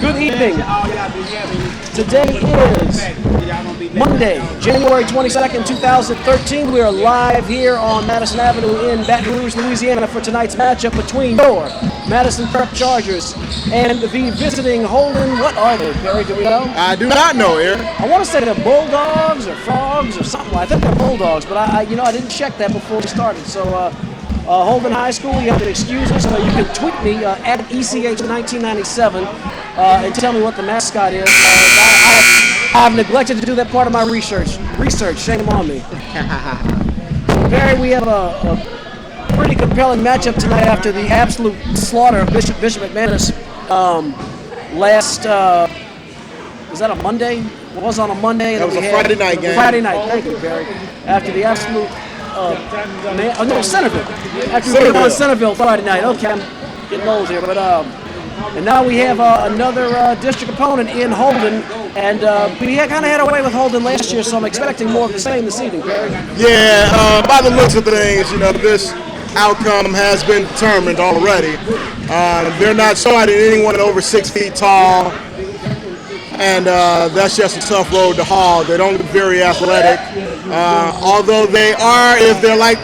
Good evening. Today is Monday, January 22nd, 2013. We are live here on Madison Avenue in Baton Rouge, Louisiana for tonight's matchup between your Madison Prep Chargers and the visiting Holden. What are they, Barry? Do we know? I do not know, Eric. I want to say they're Bulldogs or Frogs or something. I think they're Bulldogs, but I didn't check that before we started. So Holden High School, you have to excuse us. You can tweet me at ECH1997 and tell me what the mascot is. I've neglected to do that part of my research. Shame on me. Barry, we have a pretty compelling matchup tonight after the absolute slaughter of Bishop McManus last. Was that a Monday? It was on a Monday. That was a Friday night game. Friday night. Thank you, Barry. After the absolute. Centerville. After we won Centerville Friday night. Okay, I'm getting old here, but and now we have another district opponent in Holden, and we kind of had our way with Holden last year, so I'm expecting more of the same this evening, Barry. Yeah, by the looks of things, this outcome has been determined already. They're not starting anyone over 6 feet tall, and that's just a tough road to haul. They don't look very athletic, although they are, if they're like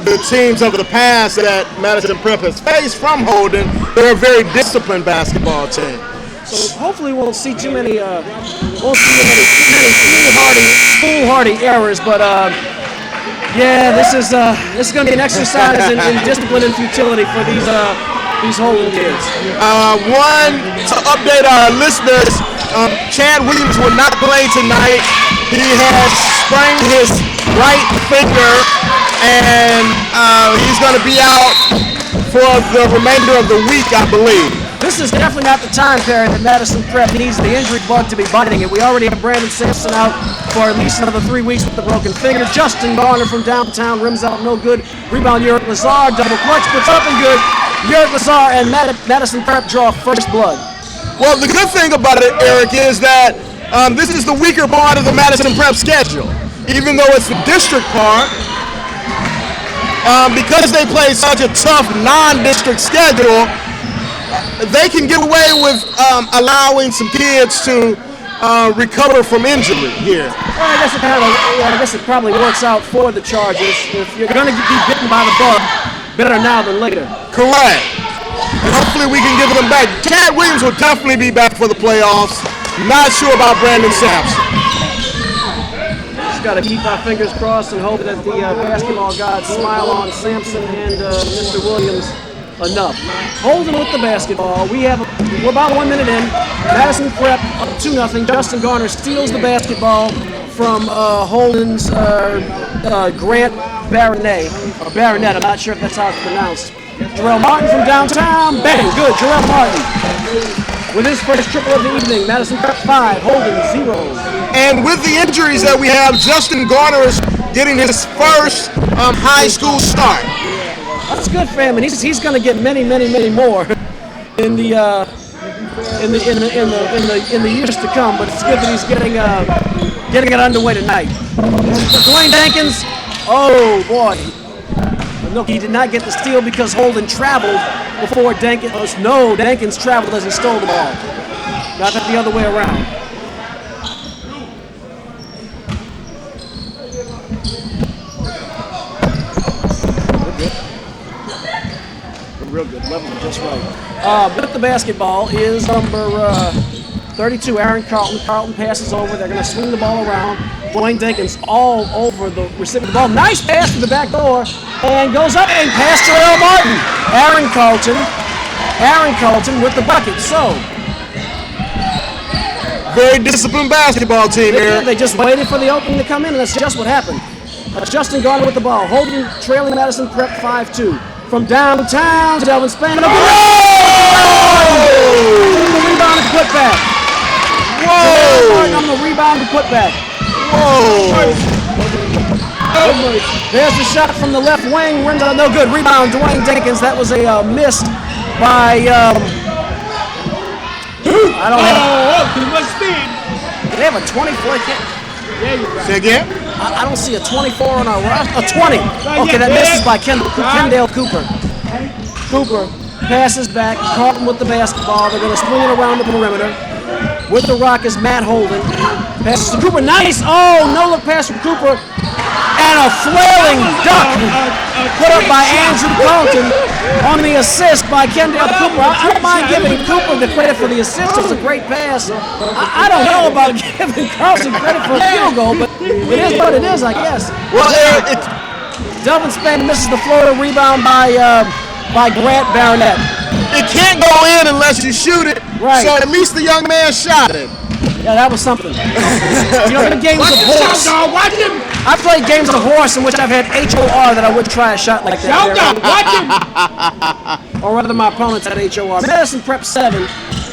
the teams of the past that Madison Prep has faced from Holden, they're a very disciplined basketball team. So hopefully we won't see too many foolhardy errors, but yeah, this is going to be an exercise in discipline and futility for these Holden kids. One, to update our listeners, Chad Williams will not play tonight. He has sprained his right finger, and he's going to be out for the remainder of the week, I believe. This is definitely not the time, Perry, that Madison Prep needs the injury bug to be biting it. We already have Brandon Sampson out for at least another 3 weeks with the broken finger. Justin Garner from downtown rims out no good. Rebound, Yurick Lazar, double clutch, puts up and good. Yurick Lazar and Madison Prep draw first blood. Well, the good thing about it, Eric, is that this is the weaker part of the Madison Prep schedule. Even though it's the district part, because they play such a tough non-district schedule, they can get away with allowing some kids to recover from injury here. Well, I guess it probably works out for the Chargers. If you're going to be bitten by the bug, better now than later. Correct. And hopefully we can give them back. Chad Williams will definitely be back for the playoffs. Not sure about Brandon Sampson. Just got to keep our fingers crossed and hope that the basketball gods smile on Sampson and Mr. Williams enough. Holden with the basketball. We're about 1 minute in. Madison Prep up 2-0. Justin Garner steals the basketball from Holden's Grant Baronet. Or Baronet, I'm not sure if that's how it's pronounced. Jarrell Martin from downtown. Bang, good. Jarrell Martin with his first triple of the evening. Madison Prep 5, Holden 0. And with the injuries that we have, Justin Garner is getting his first high school start. That's good for him, and he's going to get many more in the years to come. But it's good that he's getting it underway tonight. Dwayne Dankins, oh boy. No, he did not get the steal because Holden traveled before Dankins. No, Dankins traveled as he stole the ball. Not the other way around. Real good, level just right. With the basketball is number 32, Aaron Carlton. Carlton passes over. They're going to swing the ball around. Dwayne Dankins all over the recipient of the ball. Nice pass to the back door and goes up and past Jarrell Martin. Aaron Carlton with the bucket. So, very disciplined basketball team here. They just waited for the opening to come in, and that's just what happened. Justin Garner with the ball. Holden trailing Madison Prep 5-2. From downtown, Delvin Spann. The rebound and put back. Whoa! On the rebound and put back. Whoa! There's the shot from the left wing. No good. Rebound, Dwayne Dankins. That was a miss by. I don't have. Too much speed. They have a 24. Say again? I don't see a 24 on our roster. A 20. Okay, that misses by Kendall Cooper. passes back. Carlton with the basketball. They're going to swing it around the perimeter. With the rock is Matt Holden. Passes to Cooper. Nice. Oh, no-look pass from Cooper. And a flailing duck put up by Andrew Carlton on the assist by Kendall Cooper. I don't mind giving Cooper the credit for the assist. It was a great pass. I don't know about giving Carlton credit for a field goal, but it is what it is, I guess. Well, Delvin Spann misses the floater. Rebound by Grant Barnett. it can't go in unless you shoot it. Right. So at least the young man shot it. Yeah, that was something. You know, the games of horse. Watch him! I played games of horse in which I've had HOR that I would try a shot like that. Watch him! Or rather, my opponents had HOR. Madison Prep 7,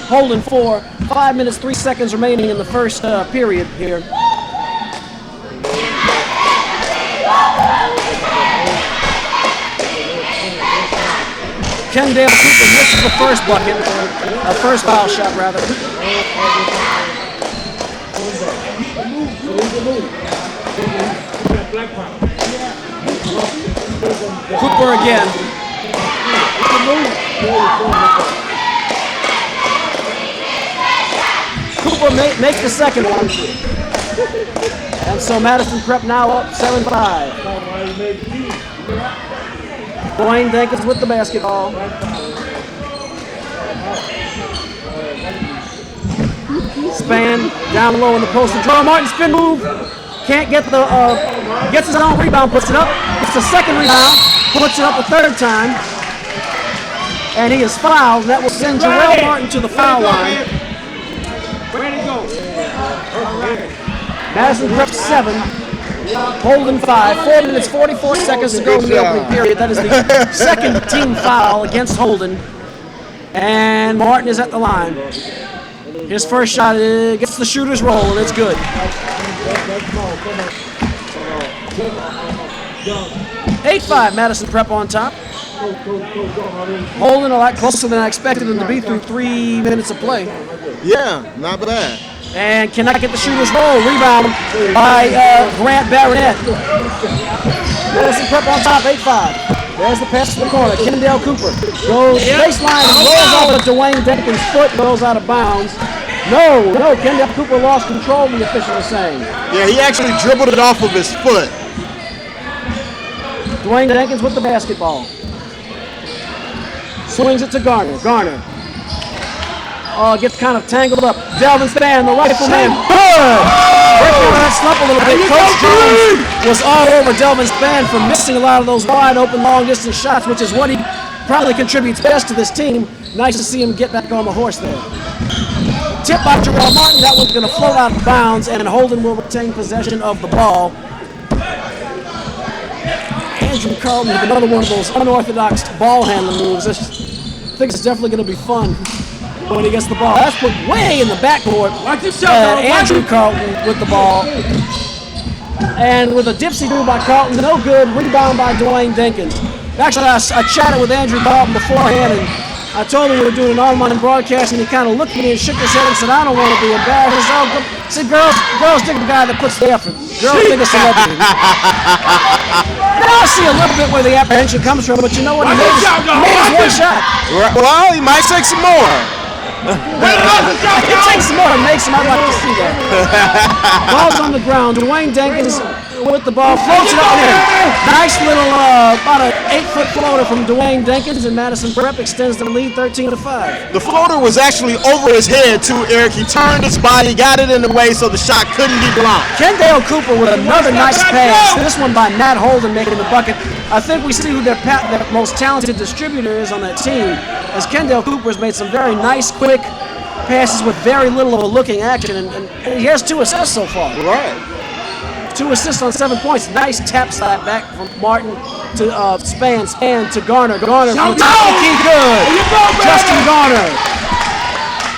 Holden 4. 5 minutes, 3 seconds remaining in the first period here. Kendall Cooper misses the first bucket, first foul shot rather. Cooper again. Cooper makes the second one. And so Madison Prep now up 7-5. Dwayne Dankins with the basketball. Span down low in the post. Draw Martin spin move. Can't get the, gets his own rebound, puts it up. Gets the second rebound, puts it up a third time. And he is fouled. That will send Jarrell Martin to the foul line. Ready to go. Madison Prep 7, Holden 5. 4 minutes, 44 seconds to go in the opening period. That is the second team foul against Holden. And Martin is at the line. His first shot gets the shooter's roll, and it's good. 8-5, Madison Prep on top. Holden a lot closer than I expected him to be through 3 minutes of play. Yeah, not bad. And cannot get the shooter's roll. Rebound by Grant Barnett. Madison Prep on top, 8-5. There's the pass to the corner. Kendall Cooper goes baseline and rolls over Dwayne Dankins' foot, goes out of bounds. No, Kendall Cooper lost control, the official is saying. Yeah, he actually dribbled it off of his foot. Dwayne Dankins with the basketball. Swings it to Garner. Garner gets kind of tangled up. Delvin Spann, the rifleman. Good! Breaking that slump a little bit. Coach Jones was all over Delvin Spann for missing a lot of those wide open long distance shots, which is what he probably contributes best to this team. Nice to see him get back on the horse there. Tip by Jarrell Martin. That one's going to float out of bounds, and Holden will retain possession of the ball. Andrew Carlton with another one of those unorthodox ball handling moves. I think it's definitely going to be fun when he gets the ball. That's put way in the backcourt. Andrew Carlton with the ball. And with a dipsy-do by Carlton, no good. Rebound by Dwayne Dankins. Actually, I chatted with Andrew Carlton beforehand, and I told him we were doing an online broadcast, and he kind of looked at me and shook his head and said, I don't want to be embarrassed. I said, girls dig the guy that puts the effort. Girls dig a celebrity. Now I see a little bit where the apprehension comes from, but you know what? He made his one shot. Well, he might take some more. It takes some more to make some. I'd like to see that. Ball's on the ground. Dwayne Dankins with the ball. Floats it up there. Nice little, about an 8-foot floater from Dwayne Dankins, and Madison Prep extends the lead 13-5. The floater was actually over his head, too, Eric. He turned his body, got it in the way so the shot couldn't be blocked. Kendall Cooper with another nice pass. This one by Matt Holden making the bucket. I think we see who their most talented distributor is on that team, as Kendall Cooper has made some very nice, quick passes with very little of a looking action, and he has 2 assists so far. Right. 2 assists on 7 points. Nice tap slap back from Martin to Spann to Garner. Garner from the top of the key, good. Justin Garner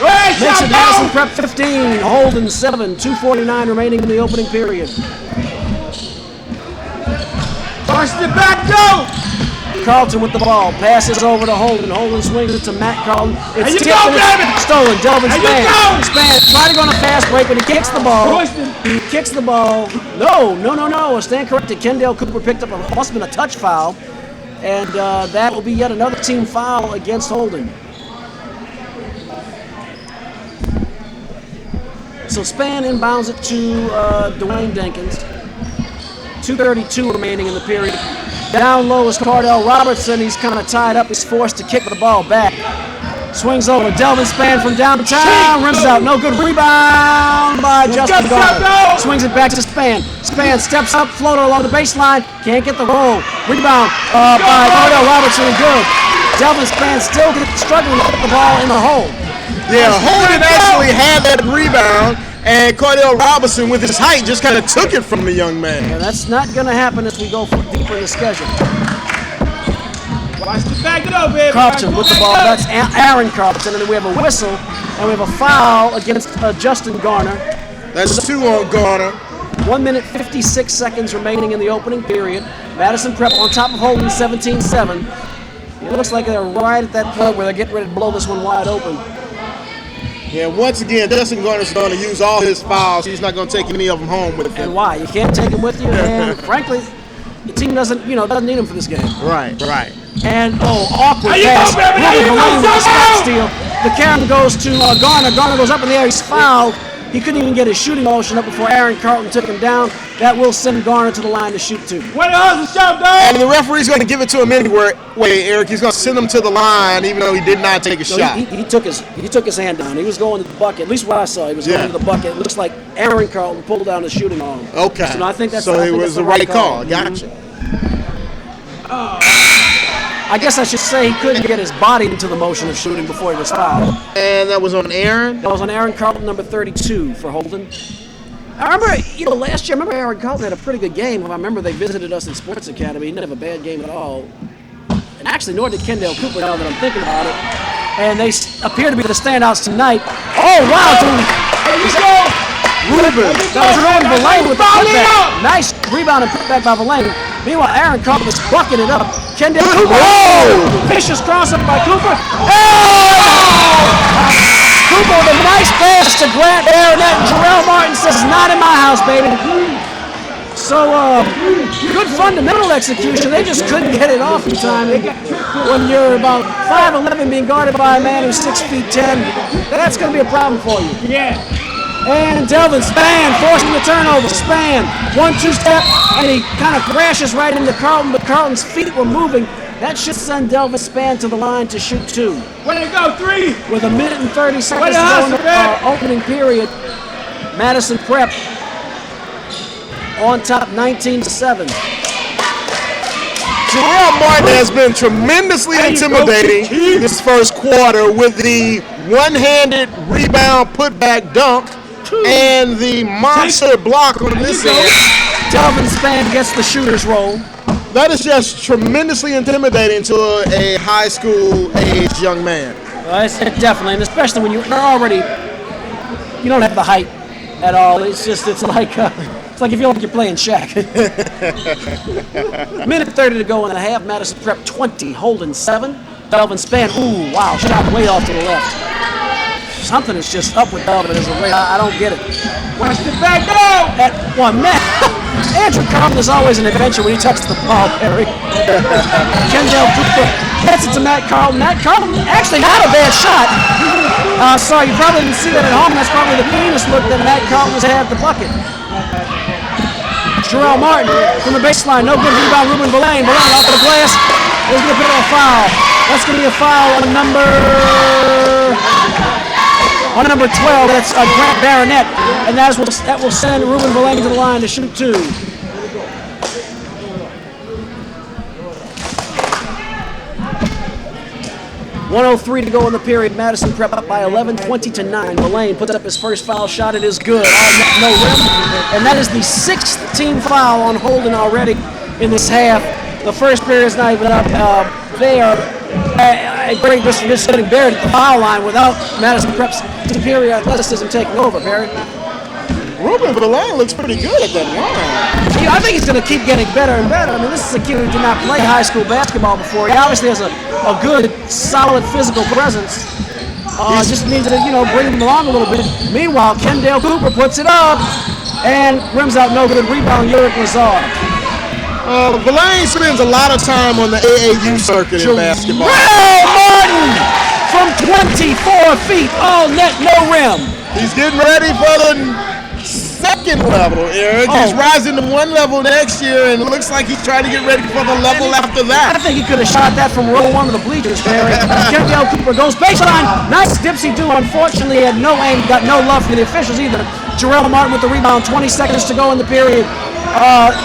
makes it Madison Prep 15, Holden 7, 2:49 remaining in the opening period. Push the back, go! Carlton with the ball, passes over to Holden. Holden swings it to Matt Carlton. It's tipped and stolen. Delvin Spann. Spann trying to go on a fast break, but he kicks the ball. He kicks the ball. No. I stand corrected. Kendall Cooper picked up must have been a touch foul. And that will be yet another team foul against Holden. So Span inbounds it to Dwayne Dinkins. 2:32 remaining in the period. Down low is Cardell Robertson. He's kind of tied up. He's forced to kick the ball back. Swings over. Delvin Span from downtown. Rims out. No good. Rebound by Justin Garner. Swings it back to Span. Span steps up. Floater along the baseline. Can't get the roll. Rebound by Cardell Robertson. Good. Delvin Span still struggling to put the ball in the hole. Yeah, Holden actually had that rebound, and Cardell Robinson, with his height, just kind of took it from the young man. And that's not going to happen as we go deeper in the schedule. Watch the back it up, baby. Carlton with the ball. That's Aaron Carlton. And then we have a whistle, and we have a foul against Justin Garner. That's 2 on Garner. 1 minute 56 seconds remaining in the opening period. Madison Prep on top of Holden 17-7. It looks like they're right at that point where they're getting ready to blow this one wide open. Yeah, once again, Justin Garner's going to use all his fouls. He's not going to take any of them home with him. And why? You can't take them with you. And frankly, the team doesn't need them for this game. Right. And awkward How you pass. go, baby? How you go, With a stop Soto? steal. The carry goes to Garner. Garner goes up in the air. He's fouled. He couldn't even get his shooting motion up before Aaron Carlton took him down. That will send Garner to the line to shoot 2. Where the hustle shot, dog? And the referee's going to give it to him anyway, Eric. He's going to send him to the line, even though he did not take a shot. He took his hand down. He was going to the bucket. At least what I saw, he was going to the bucket. It looks like Aaron Carlton pulled down his shooting arm. Okay. So I think that's it was the right call. Gotcha. I guess I should say he couldn't get his body into the motion of shooting before he was fouled. And that was on Aaron? That was on Aaron Carlton, number 32 for Holden. I remember, last year, Aaron Carlton had a pretty good game. I remember they visited us in Sports Academy. He didn't have a bad game at all. And actually, nor did Kendall Cooper, now that I'm thinking about it. And they appear to be the standouts tonight. Oh, wow, dude. Ruben. That was Ruben Verlaine with the putback. Nice rebound and putback by Verlaine. Meanwhile, Aaron Carlton was bucking it up. Kendall Cooper. Whoa! Vicious cross-up by Cooper. Cooper with a nice pass to Grant Baronet. And Jarrell Martin says, not in my house, baby. So, good fundamental execution. They just couldn't get it off in time. And when you're about 5'11", being guarded by a man who's 6'10", that's going to be a problem for you. Yeah. And Delvin Span forcing the turnover. Span, 1-2 step, and he kind of crashes right into Carlton, but Carlton's feet were moving. That should send Delvin Span to the line to shoot 2. Where they go? 3. With 1 minute and 30 seconds to go in the opening period, Madison Prep on top 19-7. Jarrell Martin has been tremendously intimidating this first quarter with the one-handed rebound putback dunk and the monster block on this end. Delvin Span gets the shooter's roll. That is just tremendously intimidating to a high school age young man. Definitely, and especially when you're already, you don't have the height at all. It's like if you're playing Shaq. Minute 30 to go in the half. Madison Prep 20, Holden 7. Delvin Span, ooh, wow, shot way off to the left. Something is just up with Delvin as of late. I don't get it. Watch the back go! At 1 minute. Andrew Carlton is always an adventure when he touches the ball, Perry. Kendall Cooper gets it to Matt Carlton. Matt Carlton actually had a bad shot. Sorry, you probably didn't see that at home. That's probably the cleanest look that Matt Carlton has had at the bucket. Jarrell Martin from the baseline. No good rebound. Ruben Verlaine. Verlaine off the glass. There's going to be a foul. That's going to be a foul on number 12. That's Grant Baronet. And that will send Ruben Verlaine to the line to shoot 2. .103 to go in the period. Madison Prep up by 11, 20-9. Verlaine puts up his first foul shot. It is good. No rim. And that is the 6th team foul on Holden already in this half. The first period is not even up. They are a great just getting buried at the foul line without Madison Prep's superior athleticism taking over, Barry. Ruben Verlaine looks pretty good at that line. I think he's going to keep getting better and better. I mean, this is a kid who did not play high school basketball before. He obviously has a good, solid physical presence. Just needs to, bring him along a little bit. Meanwhile, Kendall Cooper puts it up and rims out no good. Rebound, Uric Lazar. Villain spends a lot of time on the AAU circuit in basketball. Jarrell Martin from 24 feet, all net, no rim. He's getting ready for the second level, Eric. He's rising to one level next year, and it looks like he's trying to get ready for the level after I that. think he could have shot that from row one of the bleachers, Barry. Kendall Cooper goes baseline. Nice dipsy-do. Unfortunately, had no aim, got no love from the officials either. Jarrell Martin with the rebound, 20 seconds to go in the period.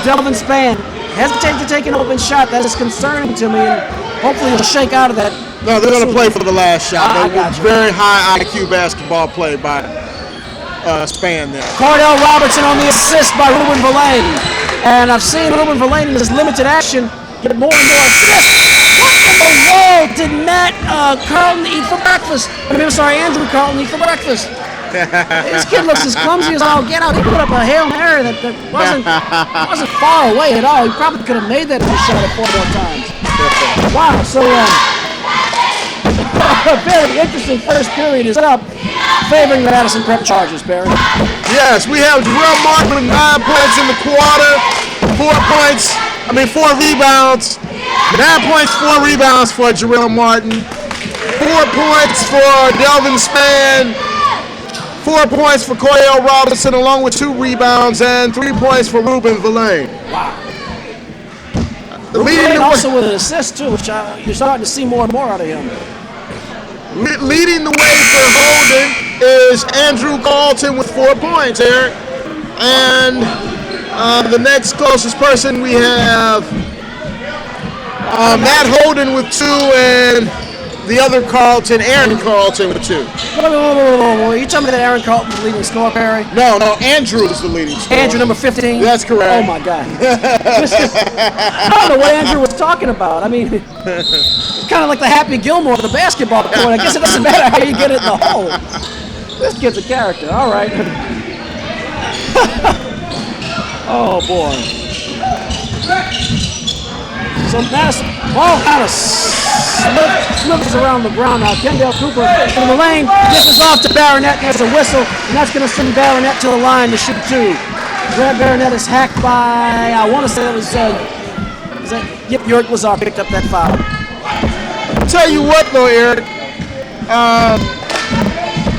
Delvin Spann hesitated to take an open shot. That is concerning to me, and hopefully he'll shake out of that. No, they're going to play for the last shot. I got you. Very high IQ basketball play by Spann there. Cordell Robertson on the assist by Ruben Verlaine. And I've seen Ruben Verlaine in his limited action get more and more assists. What in the world did Carlton eat for breakfast? Andrew Carlton eat for breakfast. This kid looks as clumsy as all get out. He put up a Hail Mary that wasn't far away at all. He probably could have made that if he shot it 4 more times. Wow, so a very interesting first period is up, favoring the Madison Prep Chargers, Barry. Yes, we have Jarrell Martin with 9 points in the quarter, 4 rebounds, 9 points, 4 rebounds for Jarrell Martin, 4 points for Delvin Spann, 4 points for Cordell Robinson, along with 2 rebounds, and 3 points for Ruben Verlaine. Wow. Verlaine also with an assist, too, which you're starting to see more and more out of him. Leading the way for Holden is Andrew Galton with 4 points, Eric. And the next closest person we have Matt Holden with 2, and the other Aaron Carlton with 2. Whoa. You telling me that Aaron Carlton's the leading scorer, Barry? No, Andrew is the leading scorer. Andrew, number 15? That's correct. Oh, my God. I don't know what Andrew was talking about. I mean, it's kind of like the Happy Gilmore of the basketball court. I guess it doesn't matter how you get it in the hole. This kid's a character. All right. Oh, boy. So Madison, ball kind of slithers around the ground now. Kendall Cooper in the lane, dishes off to Baronet. There's a whistle, and that's going to send Baronet to the line to shoot 2. Grant Baronet is hacked by, I want to say that was Yip Lazar picked up that foul. I'll tell you what, though, Eric.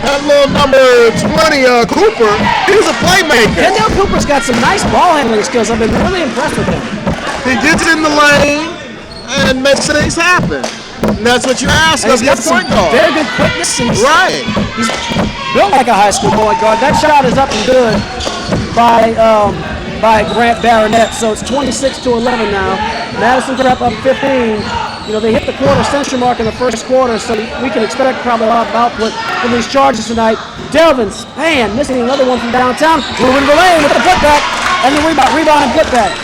That little number 20, Cooper, he's a playmaker. Kendall Cooper's got some nice ball handling skills. I've been really impressed with him. He gets in the lane and makes things happen. And that's what you ask of your point guard. Very good quickness. And right. He's built like a high school point guard. That shot is up and good by Grant Baronet. So it's 26-11 now. Madison Prep up 15. You know, they hit the quarter century mark in the first quarter, so we can expect probably a lot of output from these Chargers tonight. Delvin Spann missing another one from downtown. Ruben Verlaine with the putback and the rebound and putback.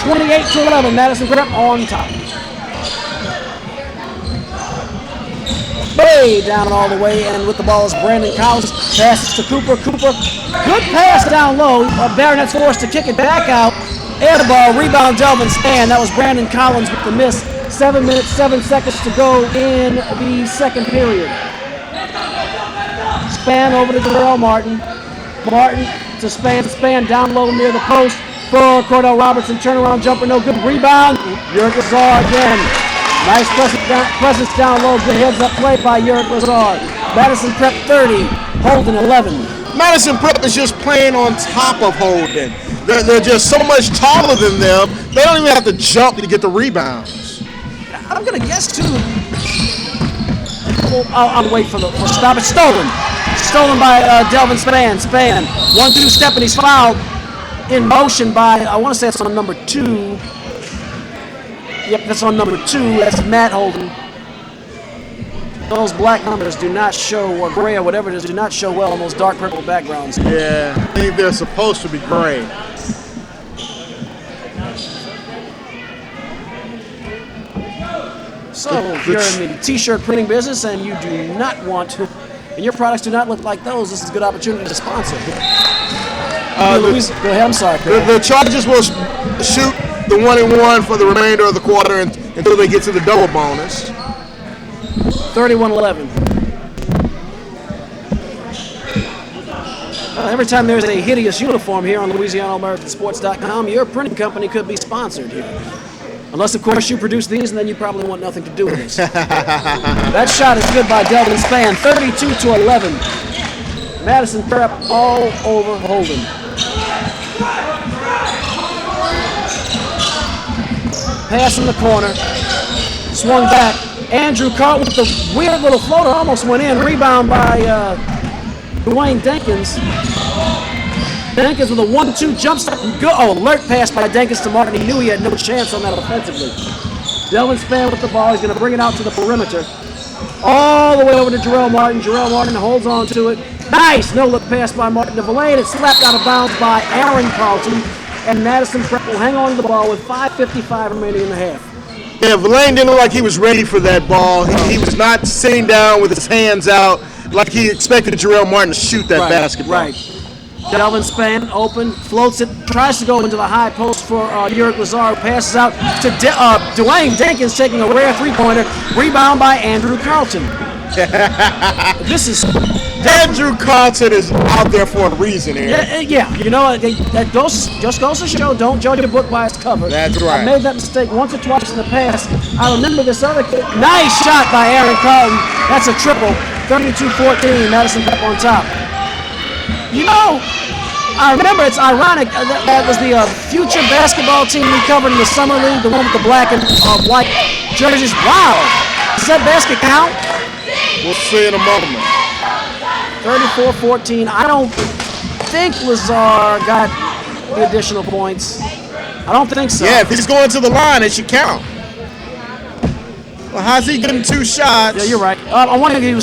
28-11, Madison Prep on top. Way down all the way, and with the ball is Brandon Collins. Passes to Cooper. Good pass down low. Baronet's forced to kick it back out. Air the ball, rebound Delvin Spann. That was Brandon Collins with the miss. 7 minutes, 7 seconds to go in the second period. Spann over to Jarrell Martin. Martin to Spann down low near the post for Cordell Robertson. Turnaround jumper, no good. Rebound. Uric Lazar again. Nice presence down low. Good heads up play by Uric Lazar. Madison Prep 30, Holden 11. Madison Prep is just playing on top of Holden. They're just so much taller than them. They don't even have to jump to get the rebounds. I'm going to guess, too. I'll wait for stop. It's stolen. Stolen by Delvin Spann. 1-2 step, and he's fouled in motion by, I want to say it's on number 2. Yep, that's on number 2. That's Matt Holden. Those black numbers do not show, or gray or whatever it is, do not show well on those dark purple backgrounds. Yeah, I think they're supposed to be gray. So, if you're in the t-shirt printing business and you do not want to, and your products do not look like those, this is a good opportunity to sponsor. Go ahead, I'm sorry. The Chargers will shoot the 1-and-1 for the remainder of the quarter until they get to the double bonus. 31-11. Every time there's a hideous uniform here on LouisianaAmericanSports.com, your printing company could be sponsored here. Unless, of course, you produce these, and then you probably want nothing to do with this. That shot is good by Delvin Spann, 32-11. Madison Prep all over Holden. Pass in the corner. Swung back. Andrew Carlton with the weird little floater almost went in. Rebound by Dwayne Denkins. Denkins with a 1-2 jump stop. Alert pass by Denkins to Martin. He knew he had no chance on that offensively. Delvin Spann with the ball. He's going to bring it out to the perimeter. All the way over to Jarrell Martin. Jarrell Martin holds on to it. Nice no-look pass by Martin to Verlaine. It's slapped out of bounds by Aaron Carlton. And Madison Prep will hang on to the ball with 5:55 remaining in the half. Yeah, Verlaine didn't look like he was ready for that ball. He was not sitting down with his hands out like he expected Jarrell Martin to shoot that basketball. Right. Delvin Spann open, floats it, tries to go into the high post for Uric Lazar, passes out to Dwayne Denkins taking a rare three-pointer. Rebound by Andrew Carlton. This is... Andrew Carlton is out there for a reason here. Yeah. You know, that just goes to show, don't judge a book by its cover. That's right. I made that mistake once or twice in the past. I remember this other kid. Nice shot by Aaron Carlton. That's a triple. 32-14, Madison Prep on top. You know, I remember it's ironic. That was the future basketball team we covered in the summer league, the one with the black and white jerseys. Wow. Does that basket count? We'll see in a moment. 34-14. I don't think Lazar got the additional points. I don't think so. Yeah, if he's going to the line, it should count. Well, how's he getting 2 shots? Yeah, you're right. I wanted to.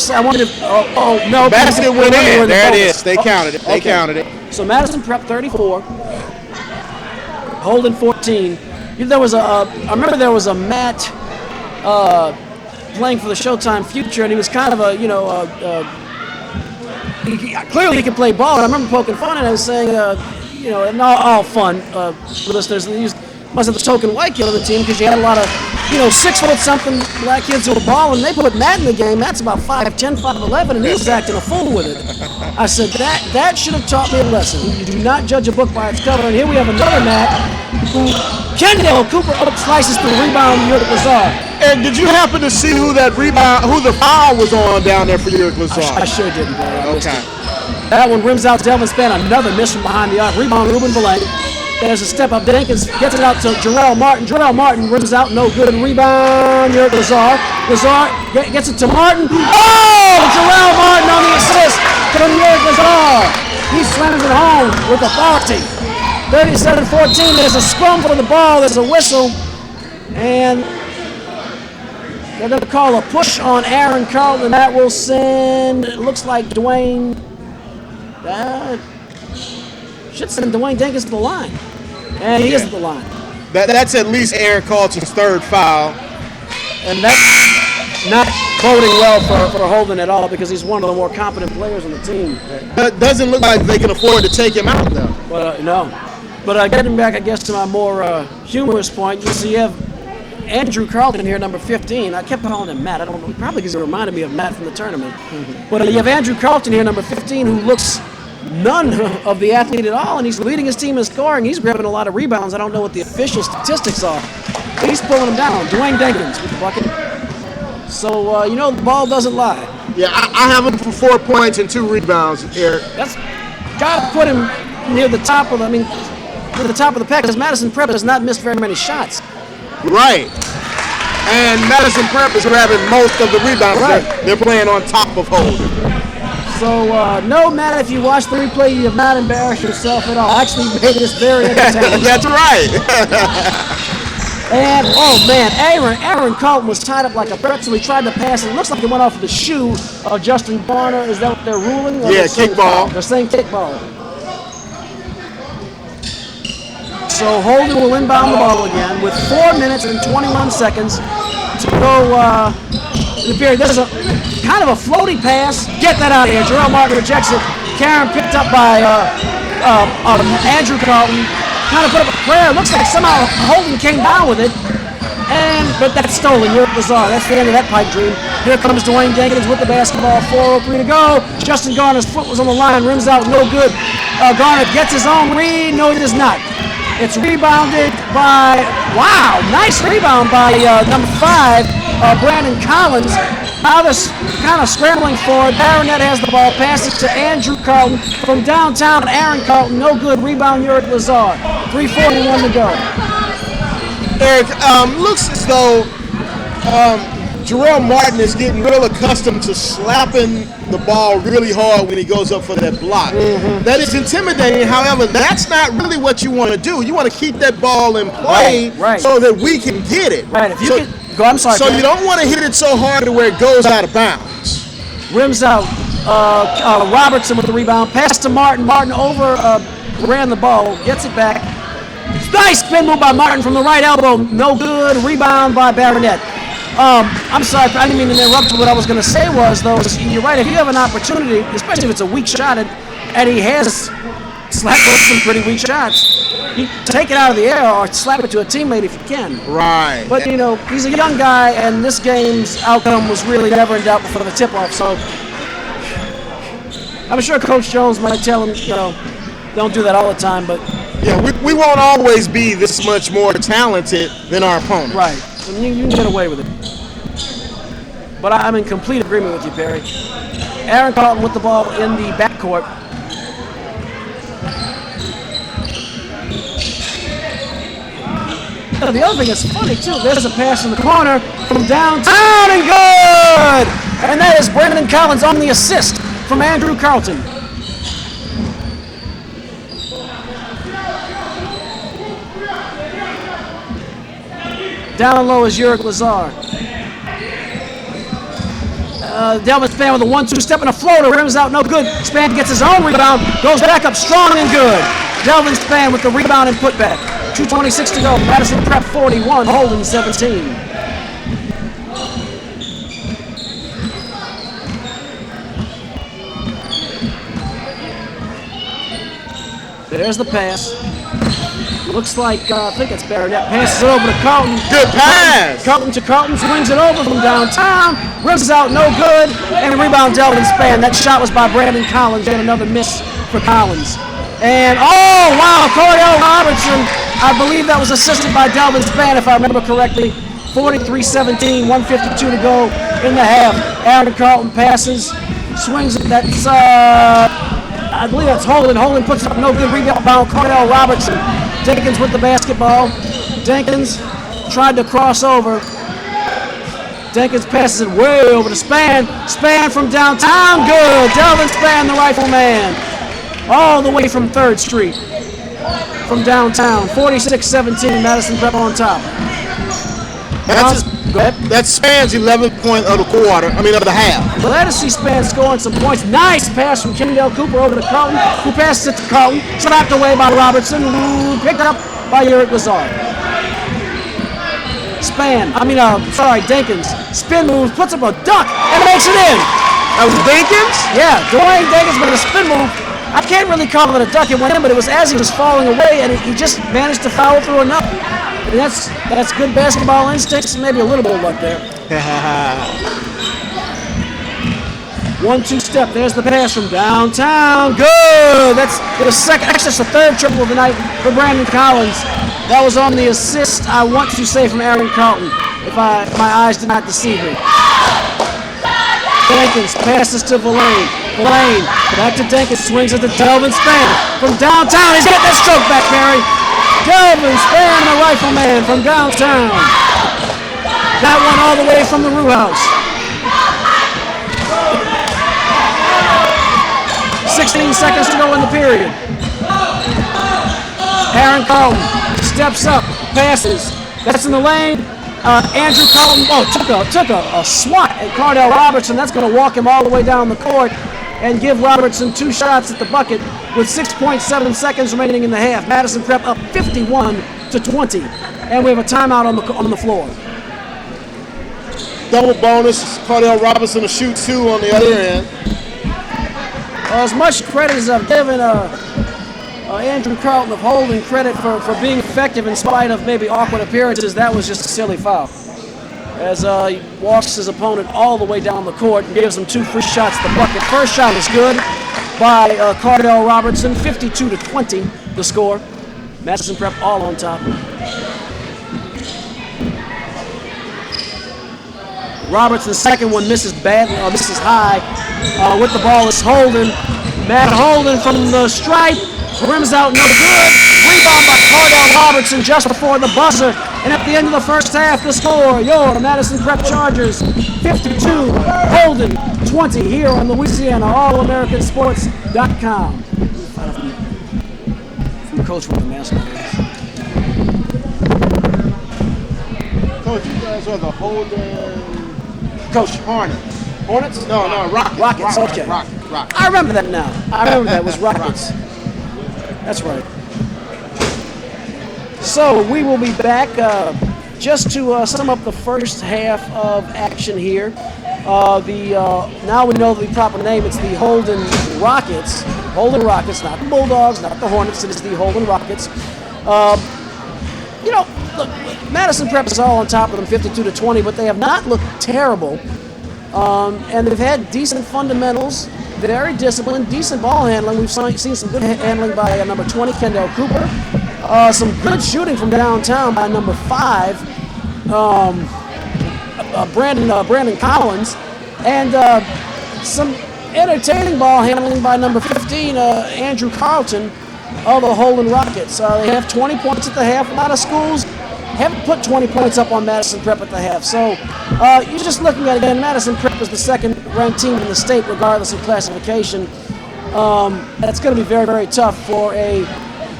No. Basket went in. There it is. They counted it. They counted it. So Madison Prep 34. Holden 14. I remember there was a Matt playing for the Showtime Future, and he was kind of clearly he can play ball. And I remember poking fun, and I was saying, and all fun, listeners. He must have the token white kid on the team because you had a lot of, 6-foot-something black kids who were balling. They put Matt in the game. Matt's about 5'10", 5'11", and he was acting a fool with it. I said, that should have taught me a lesson. You do not judge a book by its cover. And here we have another Matt who Kendall Cooper slices through the rebound Uric Lazar. And did you happen to see who the foul was on down there for Uric Lazar? I sure didn't, bro. I missed Okay. it. That one rims out Delvin Spann. Another miss from behind the arc. Rebound, Ruben Verlaine. There's a step up. Denkins gets it out to Jarrell Martin. Jarrell Martin rims out. No good. Rebound, Uric Lazar. Lazar gets it to Martin. Oh! Jarrell Martin on the assist from Uric Lazar. He slams it home with authority. 37-14. There's a scrum for the ball. There's a whistle. And they're going to call a push on Aaron Carlton, and that will send, it looks like Dwayne, should send Dwayne Denkins to the line. And he is at the line. That's at least Aaron Carlton's 3rd foul. And that's not boding well for Holden at all because he's one of the more competent players on the team. But doesn't look like they can afford to take him out, though. But no. But getting back, I guess, to my more humorous point, you see you have Andrew Carlton here, number 15. I kept calling him Matt. I don't know, probably because it reminded me of Matt from the tournament. But you have Andrew Carlton here, number 15, who looks none of the athlete at all, and he's leading his team in scoring. He's grabbing a lot of rebounds. I don't know what the official statistics are. But he's pulling them down. Dwayne Denkins with the bucket. So, the ball doesn't lie. Yeah, I have him for 4 points and 2 rebounds, Eric. That's got to put him near the top of the pack, because Madison Prep has not missed very many shots. Right. And Madison Prep is grabbing most of the rebounds. Right. They're playing on top of Holden. So, no, Matt, if you watch the replay, you have not embarrassed yourself at all. Actually, you made this very entertaining. That's right. And, oh, man, Aaron Carlton was tied up like a pretzel. He tried to pass, and it looks like it went off the shoe of Justin Barner. Is that what they're ruling? Yeah, kickball. They're saying kickball. So Holden will inbound the ball again with 4 minutes and 21 seconds to go in the period. There's a kind of a floaty pass. Get that out of here. Jarrell Martin rejects it. Karen picked up by Andrew Carlton. Kind of put up a prayer. Looks like somehow Holden came down with it. But that's stolen. You're bizarre. That's the end of that pipe dream. Here comes Dwayne Jenkins with the basketball. 4:03 to go. Justin Garner's foot was on the line. Rims out. No good. Garner gets his own read. No, it is not. It's rebounded by, wow, nice rebound by number 5, Brandon Collins. Now they're kind of scrambling for it. Baronet has the ball. Passes to Andrew Carlton from downtown. Aaron Carlton, no good. Rebound, Uric Lazar. 3:41 to go. Eric, looks as though Jarrell Martin is getting real accustomed to slapping the ball really hard when he goes up for that block. Mm-hmm. That is intimidating. However, that's not really what you want to do. You want to keep that ball in play so that we can get it. Right. If you can go, I'm sorry. So you don't want to hit it so hard to where it goes out of bounds. Rims out. Robertson with the rebound. Pass to Martin. Martin ran the ball. Gets it back. Nice spin move by Martin from the right elbow. No good. Rebound by Baronet. I'm sorry, I didn't mean to interrupt you. What I was going to say was, though, you're right. If you have an opportunity, especially if it's a weak shot, and he has slapped some pretty weak shots, you take it out of the air or slap it to a teammate if you can. Right. But, he's a young guy, and this game's outcome was really never in doubt before the tip-off. So I'm sure Coach Jones might tell him, don't do that all the time. But yeah, we won't always be this much more talented than our opponent. Right. So you can get away with it. But I'm in complete agreement with you, Perry. Aaron Carlton with the ball in the backcourt. Now, the other thing that's funny, too, there's a pass in the corner from downtown and good! And that is Brandon Collins on the assist from Andrew Carlton. Down low is Uric Lazar. Delvin Span with a 1-2 step and a floater. Rims out, no good. Span gets his own rebound. Goes back up strong and good. Delvin Span with the rebound and putback. 2:26 to go. Madison Prep 41. Holden 17. There's the pass. Looks like, I think it's Baronet. Passes it over to Carlton. Good pass. Carlton to Carlton. Swings it over from downtown. Rims out, no good. And rebound, Delvin Span. That shot was by Brandon Collins. And another miss for Collins. And, oh, wow, Cordell Robertson. I believe that was assisted by Delvin Span, if I remember correctly. 43-17, 1:52 to go in the half. Aaron Carlton passes. Swings it. That's, I believe that's Holden. Holden puts up no good rebound. Cordell Robertson. Jenkins with the basketball. Jenkins tried to cross over. Jenkins passes it way over to Span. Span from downtown. Good. Delvin Span, the rifleman. All the way from 3rd Street. From downtown. 46-17. Madison Prep on top. Go ahead. That Span's 11th point of the half. Glad to see Span scoring some points. Nice pass from Kendall Cooper over to Carlton, who passes it to Carlton. Slapped away by Robertson, who picked up by Uric Lazar. Jenkins. Spin moves, puts up a duck, and makes it in. That was Jenkins? Yeah, Dwayne Jenkins with a spin move. I can't really call it a duck. It went in, but it was as he was falling away, and he just managed to foul through enough. And that's good basketball instincts, maybe a little bit of luck there. 1-2 step. There's the pass from downtown. Good. That's the second. Actually, that's the 3rd triple of the night for Brandon Collins. That was on the assist, I want to say, from Aaron Carlton, if my eyes did not deceive me. Jenkins passes to Villain. Villain back to Jenkins. Swings it to Delvin Span from downtown. He's getting that stroke back, Barry. Delvin Span, the rifleman from downtown. That one all the way from the Rue House. 16 seconds to go in the period. Aaron Carlton steps up, passes. That's in the lane. Andrew Carlton took a swat at Cordell Robertson. That's going to walk him all the way down the court and give Robertson 2 shots at the bucket with 6.7 seconds remaining in the half. Madison Prep up 51-20, and we have a timeout on the floor. Double bonus. Cordell Robertson to shoot 2 on the other end. As much credit as I've given Andrew Carlton of Holden credit for being effective in spite of maybe awkward appearances. That was just a silly foul. As he walks his opponent all the way down the court and gives him 2 free shots at the bucket. First shot is good by Cardell Robertson, 52-20 the score. Madison Prep all on top. Robertson's second one misses misses high. With the ball is Holden. Matt Holden from the stripe. Rims out, no good. Rebound by Cardell Robertson just before the buzzer. And at the end of the first half, the score, your Madison Prep Chargers, 52, Holden, 20, here on Louisiana All-AmericanSports.com. From Coach with the mascot. Coach, you guys are the Holden... Coach. Hornets? No, Rockets. Rockets, okay. Rockets. I remember that now. I remember that was Rockets. That's right. So we will be back just to sum up the first half of action here. Now we know the proper name. It's the Holden Rockets. Holden Rockets, not the Bulldogs, not the Hornets. It is the Holden Rockets. Look, Madison Prep is all on top of them, 52-20, but they have not looked terrible. And they've had decent fundamentals, very disciplined, decent ball handling. We've seen some good handling by number 20, Kendall Cooper. Some good shooting from downtown by number 5, Brandon Collins. And some entertaining ball handling by number 15, Andrew Carlton of the Holden Rockets. They have 20 points at the half. A lot of schools haven't put 20 points up on Madison Prep at the half. So you're just looking at it again. Madison Prep is the second-ranked team in the state, regardless of classification. That's going to be very, very tough for a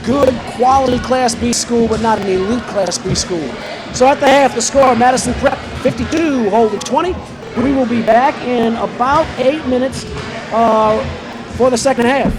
good quality Class B school, but not an elite Class B school. So at the half, the score, Madison Prep 52, Holden 20. We will be back in about 8 minutes for the second half.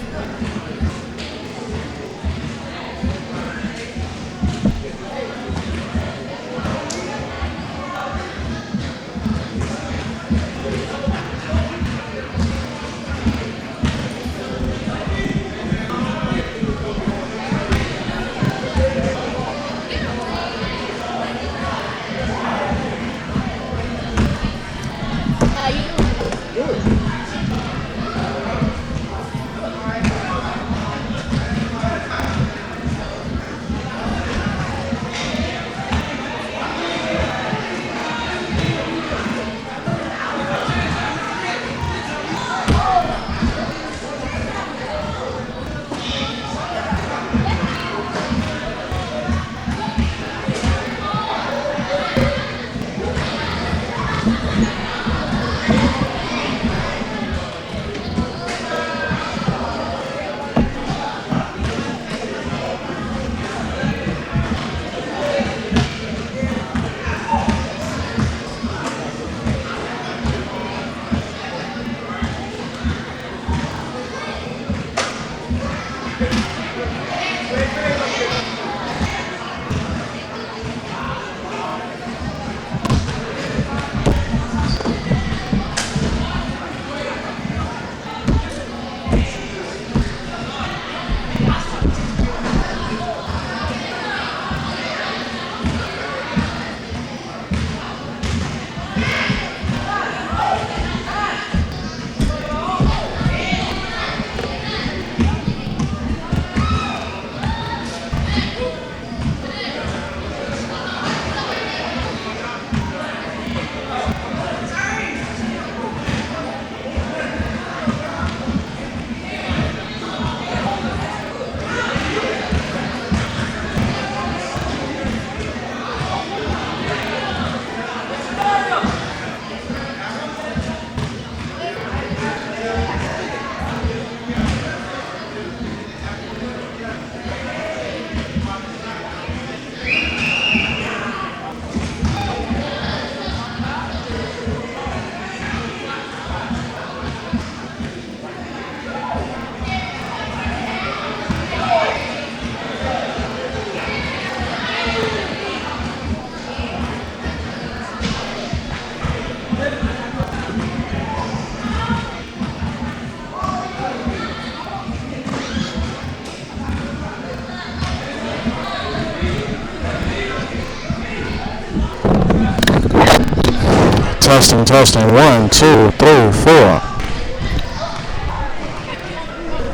Testing, testing. 1, 2, 3, 4.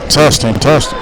Testing, testing.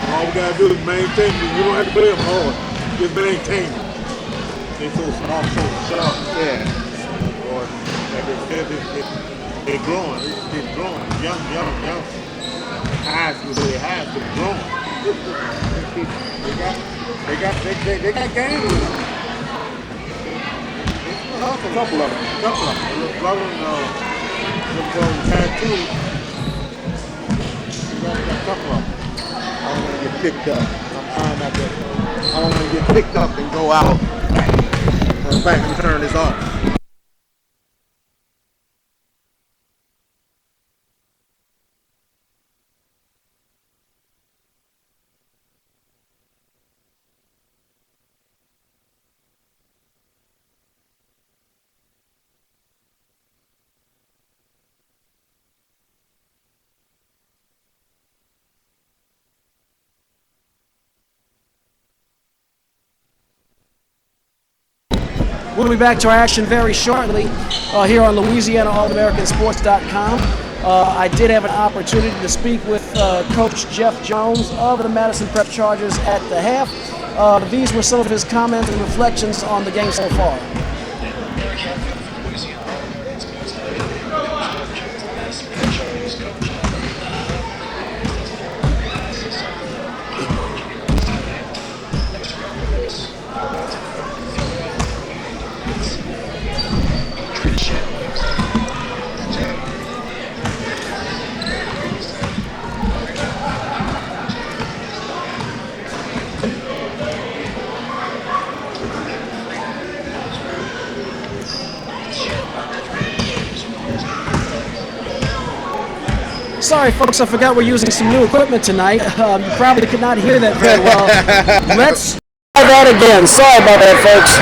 All we gotta do is maintain it. You don't have to play them hard. Just maintain it. They so soft, so sharp. Yeah. Or like they said, they're growing. It's growing. Young. Highs was really high, but growing. they got game with them. A couple of them. Little brother and tattoo. Got a couple of them. I don't want to get picked up. I'm trying not to. I don't want to get picked up and go out. Come back and turn this off. We'll be back to our action very shortly here on LouisianaAllAmericanSports.com. I did have an opportunity to speak with Coach Jeff Jones of the Madison Prep Chargers at the half. These were some of his comments and reflections on the game so far. Sorry, folks, I forgot we're using some new equipment tonight. You probably could not hear that very well. Let's try that again. Sorry about that, folks.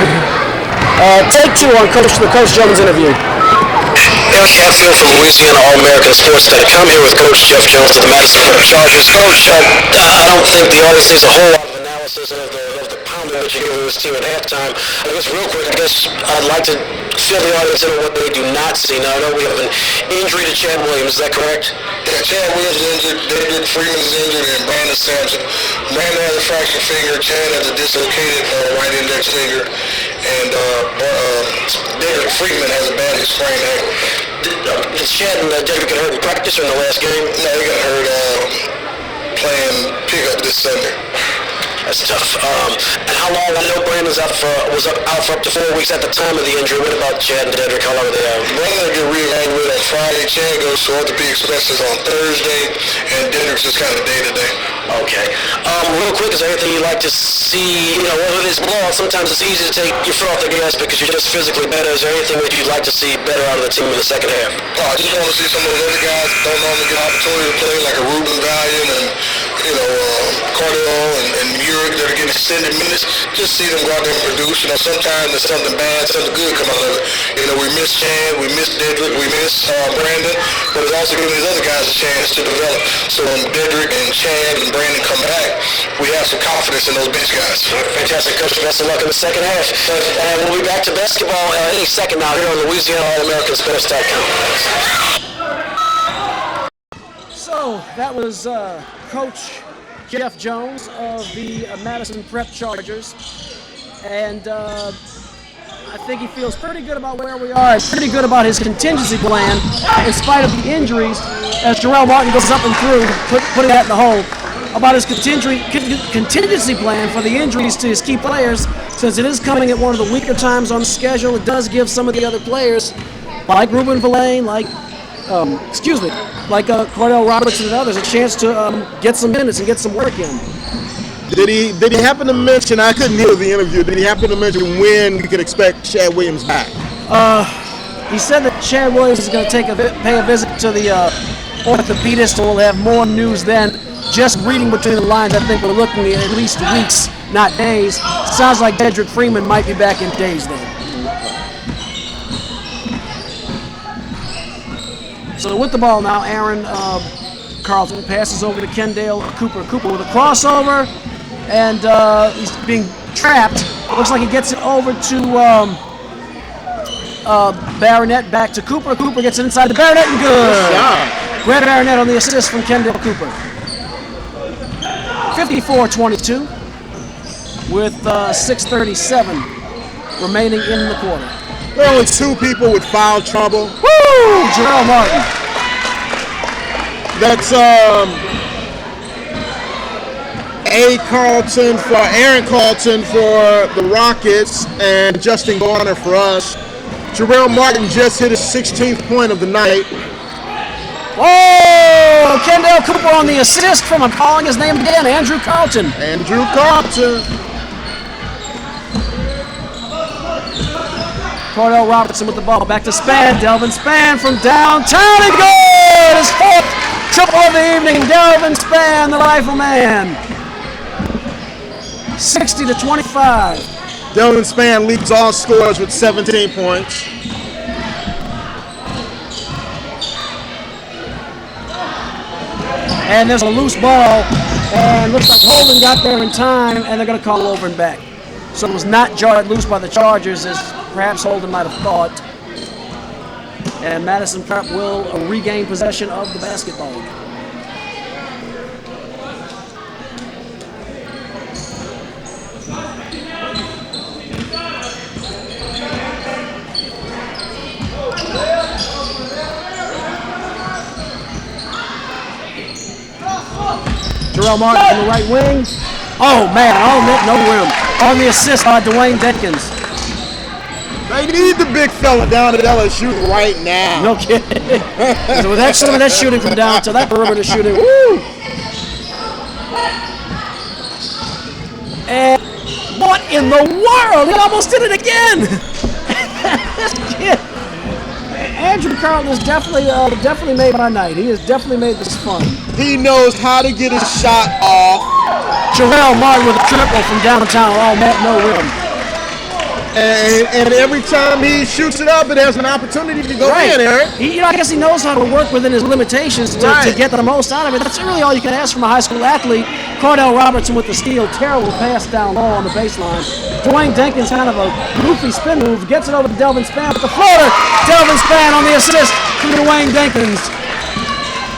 Take two on the Coach Jones interview. Eric Hatfield from LouisianaAllAmericanSports.com here with Coach Jeff Jones of the Madison Prep Chargers. Coach, I don't think the audience needs a whole lot of analysis of the pounding that you gave this team at halftime. I guess real quick, I'd like to fill the audience in on what they do not see. Now, I know we have an injury to Chad Williams. Is that correct? Yeah, Chad Williams is injured, Dedrick Freeman is injured, and Brandon Sampson. Brandon has a fractured finger, Chad has a dislocated right index finger, and Dedrick Freeman has a badly sprained ankle. Did Chad and Dedrick get hurt in practice or in the last game? No, he got hurt playing pickup this Sunday. That's tough. And how long? I know Brandon was out for up to 4 weeks at the time of the injury. What about Chad and Dedrick? How long were they out? Brandon get reevaluated on Friday. Chad goes to orthopedic specialist on Thursday, and Dedrick's just kind of day-to-day. Okay. Real quick, is there anything you'd like to see? You know, with this ball, sometimes it's easy to take your foot off the gas because you're just physically better. Is there anything that you'd like to see better out of the team in the second half? I just want to see some of those other guys that don't normally get an opportunity to play, like a Ruben Valiant and, Cardell and Uric that are getting extended minutes. Just see them go out there and produce. Sometimes there's something bad, something good come out of it. We miss Chad, we miss Dedrick, we miss Brandon, but it's also giving these other guys a chance to develop. So when Dedrick and Chad and Brandon come back, we have some confidence in those bench guys. Fantastic, Coach. Best of luck in the second half. And we'll be back to basketball any second now here on Louisiana All-AmericanSports.com. So that was Coach Jeff Jones of the Madison Prep Chargers, and I think he feels pretty good about where we are and pretty good about his contingency plan in spite of the injuries as Jarrell Martin goes up and through, putting that in the hole, about his contingency plan for the injuries to his key players. Since it is coming at one of the weaker times on the schedule, it does give some of the other players, like Ruben Verlaine, like Cordell Robertson and others, a chance to get some minutes and get some work in. Did he happen to mention, I couldn't hear the interview, did he happen to mention when we could expect Chad Williams back? He said that Chad Williams is going to pay a visit to the orthopedist, and we'll have more news then. Just reading between the lines, I think we're looking at least weeks, not days. Sounds like Dedrick Freeman might be back in days then. So with the ball now, Aaron Carlton passes over to Kendall Cooper. Cooper with a crossover, and he's being trapped. Looks like he gets it over to Barnett, back to Cooper. Cooper gets it inside to Barnett, and good. Brad Barnett on the assist from Kendall Cooper. 54-22 with 6:37 remaining in the quarter. There were two people with foul trouble. Woo! Jarrell Martin. That's Aaron Carlton for the Rockets and Justin Garner for us. Jarrell Martin just hit his 16th point of the night. Whoa! Kendall Cooper on the assist from, I'm calling his name again, Andrew Carlton. Andrew Carlton. Cordell Robertson with the ball. Back to Spann. Delvin Spann from downtown and good! His fourth triple of the evening. Delvin Spann, the rifleman. 60-25. Delvin Spann leads all scorers with 17 points. And there's a loose ball, and looks like Holden got there in time, and they're going to call over and back. So it was not jarred loose by the Chargers, as perhaps Holden might have thought. And Madison Prep will regain possession of the basketball. Jarrell Martin on the right wing. Oh man, on net, no rim. On the assist by Dwayne Denkins. They need the big fella down at LSU right now. No kidding. So with that, some of that shooting from downtown, that perimeter shooting, woo! And what in the world? He almost did it again. This kid, Andrew Carlton is definitely made my night. He has definitely made this fun. He knows how to get his shot off. Jarrell Martin with a triple from downtown. Oh, man, no rim. And every time he shoots it up, it has an opportunity to go in, Eric. I guess he knows how to work within his limitations to get the most out of it. That's really all you can ask from a high school athlete. Cordell Robertson with the steal. Terrible pass down low on the baseline. Dwayne Jenkins, kind of a goofy spin move, gets it over to Delvin Spann with the floater. Delvin Spann on the assist from Dwayne Jenkins.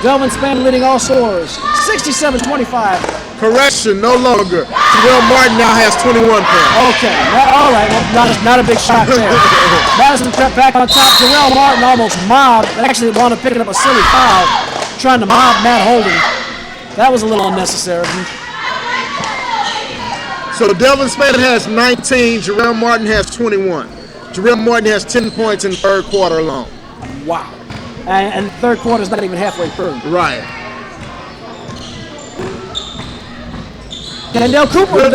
Delvin Spann leading all scorers. 67-25. Correction, no longer. Terrell Martin now has 21 points. Okay, all right. Well, not a big shot there. Madison Prep back on top. Terrell Martin almost mobbed. Actually wound up picking up a silly foul, trying to mob Matt Holden. That was a little unnecessary. So Delvin Spann has 19. Terrell Martin has 21. Terrell Martin has 10 points in the third quarter alone. Wow. And the third quarter is not even halfway through. Right. Kendall Cooper with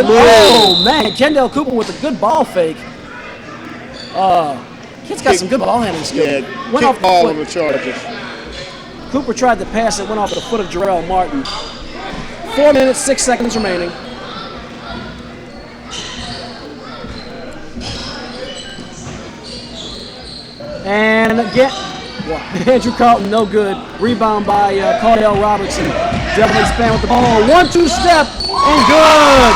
Kendall Cooper with a good ball fake. Kid's got some good ball handling skill. Yeah, went off the ball foot. on the Chargers. Cooper tried to pass it, went off the foot of Jarrell Martin. 4 minutes, 6 seconds remaining. And again, Andrew Carlton, no good. Rebound by Cordell Robertson. Definitely Spann with the ball. 1-2 step and good.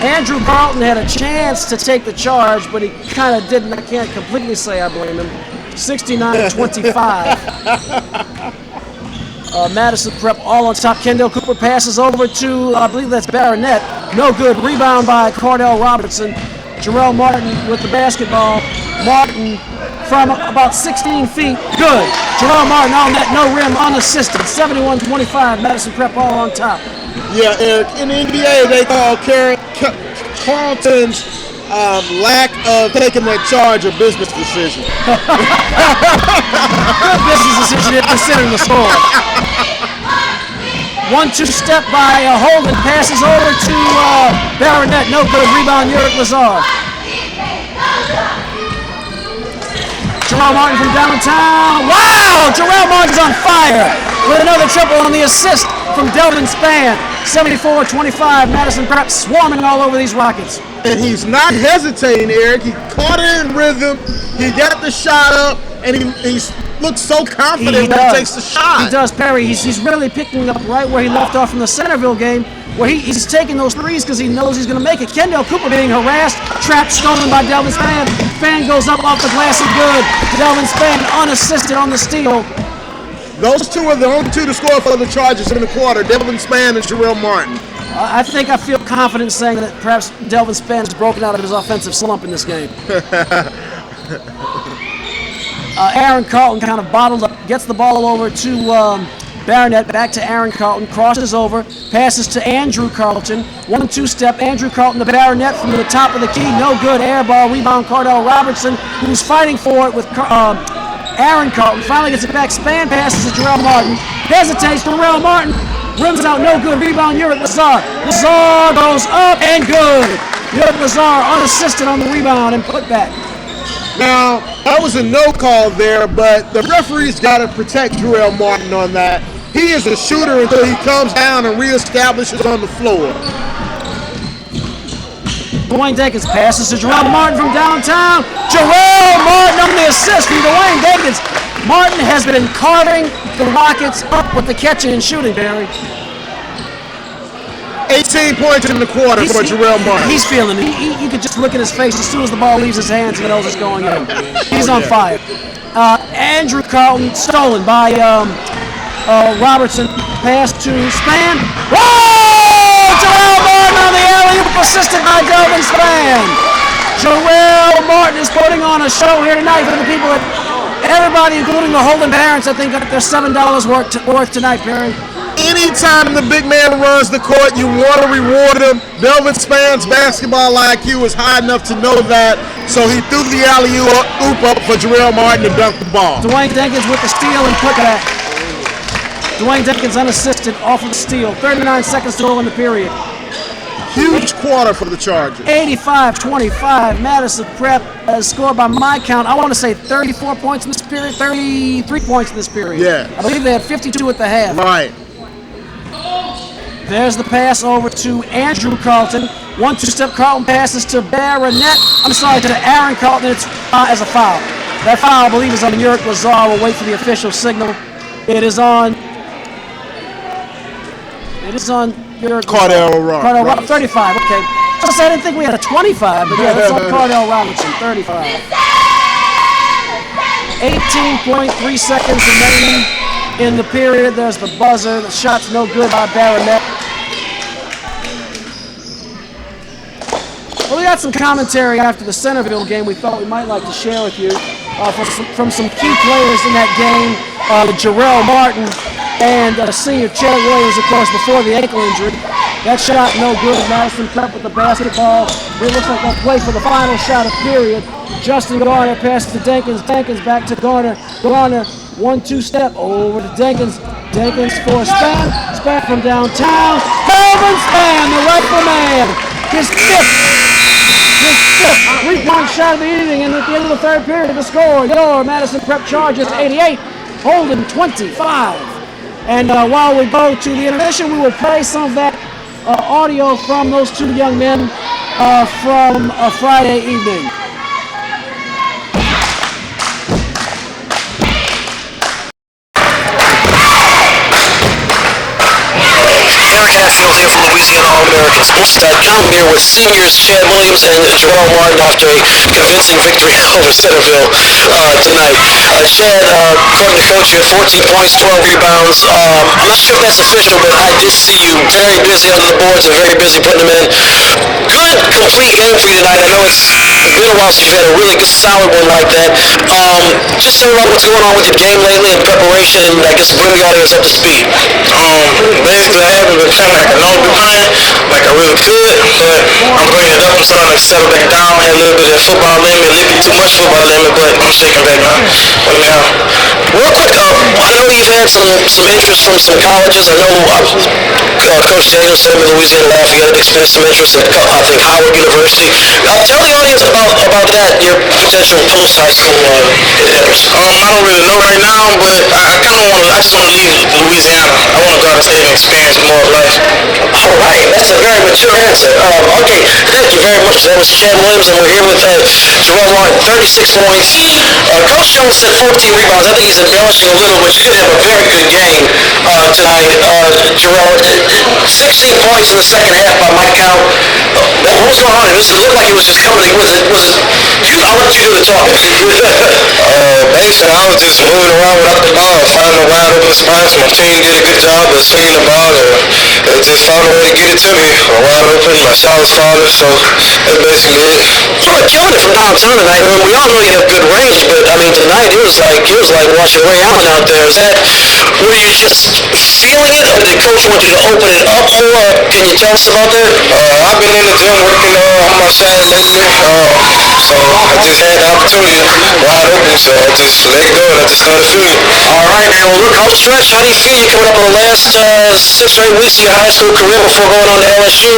Andrew Carlton had a chance to take the charge, but he kind of didn't. I can't completely say I blame him. 69-25. Madison Prep all on top. Kendall Cooper passes over to, I believe that's Barnett. No good. Rebound by Cordell Robertson. Jarrell Martin with the basketball. Martin from about 16 feet. Good. Jarrell Martin on that, no rim, unassisted. 71-25. Madison Prep all on top. Yeah, Eric. In the NBA, they call Carlton's lack of taking that charge a business decision. Good business decision considering the score. 1-2 step by Holden. Passes over to Barnett. No good. Rebound, Uric Lazar. Jarrell Martin from downtown. Wow! Jarrell Martin's on fire with another triple on the assist from Delvin Spann. 74-25. Madison Prep swarming all over these Rockets. And he's not hesitating, Eric. He caught it in rhythm. He got the shot up, and he looks so confident when he takes the shot. He does, Perry. He's really picking up right where he left off from the Centerville game, where he's taking those threes because he knows he's going to make it. Kendall Cooper being harassed, trapped, stolen by Delvin Spann. Spann goes up off the glass and good. Delvin Spann unassisted on the steal. Those two are the only two to score for the Chargers in the quarter, Delvin Spann and Jarrell Martin. I think I feel confident saying that perhaps Delvin Spann has broken out of his offensive slump in this game. Aaron Carlton kind of bottled up, gets the ball over to Barnett, back to Aaron Carlton, crosses over, passes to Andrew Carlton. 1-2 step, Andrew Carlton to Barnett from the top of the key. No good, air ball, rebound, Cordell Robertson, who's fighting for it with Aaron Carlton. Finally gets it back, Spann passes to Jarrell Martin. Hesitates, Jarrell Martin. Rims out, no good. Rebound, Uric Lazar. Lazar goes up and good. Uric Lazar unassisted on the rebound and put back. Now, that was a no call there, but the referee's got to protect Jarrell Martin on that. He is a shooter until he comes down and reestablishes on the floor. Dwayne Jenkins passes to Jarrell Martin from downtown. Jarrell Martin on the assist from Dwayne Jenkins. Martin has been carving the Rockets up with the catching and shooting, Barry. 18 points in the quarter for Jarrell Martin. He's feeling it. You could just look at his face as soon as the ball leaves his hands, he knows it's going in. He's on fire. Andrew Carlton stolen by Robertson. Pass to Spann. Whoa! Jarrell Martin on the alley-oop, assisted by Delvin Spann. Jarrell Martin is putting on a show here tonight for the people that everybody, including the Holden parents, I think got their $7 worth tonight, Perry. Anytime the big man runs the court, you want to reward him. Delvin Spann's basketball IQ is high enough to know that, so he threw the alley-oop up for Jarrell Martin to dunk the ball. Dwayne Jenkins with the steal and put back. Dwayne Jenkins unassisted off of the steal. 39 seconds to go in the period. Huge quarter for the Chargers. 85-25. Madison Prep has scored by my count, I want to say 34 points in this period, 33 points in this period. Yeah. I believe they had 52 at the half. Right. There's the pass over to Andrew Carlton. 1-2 step. Carlton passes to Baronet. I'm sorry, to Aaron Carlton. It's as a foul. That foul, I believe, is on Uric Lazar. We'll wait for the official signal. It is on Uric Cardell Robinson. 35. Okay. Just I didn't think we had a 25, but yeah, that's on Cardell Robinson. 35. 18.3 seconds remaining in the period. There's the buzzer. The shot's no good by Baronet. Well, we got some commentary after the Centerville game we thought we might like to share with you from some key players in that game. Jarrell Martin and senior Chad Williams, of course, before the ankle injury. That shot no good. Madison Cup with the basketball. It looks like they'll play for the final shot of period. Justin Garner passes to Jenkins. Jenkins back to Garner. Garner 1-2 step over to Jenkins. Jenkins for Span. Span from downtown. Calvin Span, the rifleman. His fifth 3-point shot of the evening, and at the end of the third period, the score, your Madison Prep Chargers 88, Holden 25. And while we go to the intermission, we will play some of that audio from those two young men from a Friday evening. Hatfield here from Louisiana All-American Sports.com here with seniors Chad Williams and Jarrell Martin after a convincing victory over Centerville tonight. Chad, according to coach, you had 14 points, 12 rebounds. I'm not sure if that's official, but I did see you very busy under the boards and very busy putting them in. Good, complete game for you tonight. I know it's been a while since you've had a really good, solid one like that. Just tell me about what's going on with your game lately in preparation, and I guess bring the audience up to speed. Basically, I haven't been feeling like I know the plan, like I really could, but I'm bringing it up. I'm starting to settle back down. Had a little bit of football in me, a little bit too much football in me, but I'm shaking back now. Real quick, I know you've had some interest from some colleges. I know Coach Daniels told me Louisiana Lafayette expressed some interest in, I think, Howard University. Tell the audience about that, your potential post-high school endeavors. I don't really know right now, but I just want to leave Louisiana. I want to go out of state and experience more of life. All right, that's a very mature answer. Okay, thank you very much. That was Chad Williams, and we're here with Jarrell Martin, 36 points. Coach Jones said 14 rebounds. I think he's embellishing a little, but you did have a very good game tonight, Jarrell. 16 points in the second half by my count. What was going on? It looked like it was just coming. I'll let you do the talking. Basically, I was just moving around without the ball, finding wide open spots. My team did a good job of swinging the ball, and just found a way to get it to me. Wide open, my shot was falling, so that's basically it. You were killing it from downtown tonight. I mean, we all know you have good range, but I mean tonight it was like watching Ray Allen out there. Were you just feeling it, or did Coach want you to open it up more? Can you tell us about that? I've been in the gym working on my shot lately, so I just had the opportunity wide open, so I just let it go and I just started shooting. All right, now look, home stretch. How do you feel? You're coming up on the last 6 or 8 weeks of your high school career before going on to LSU.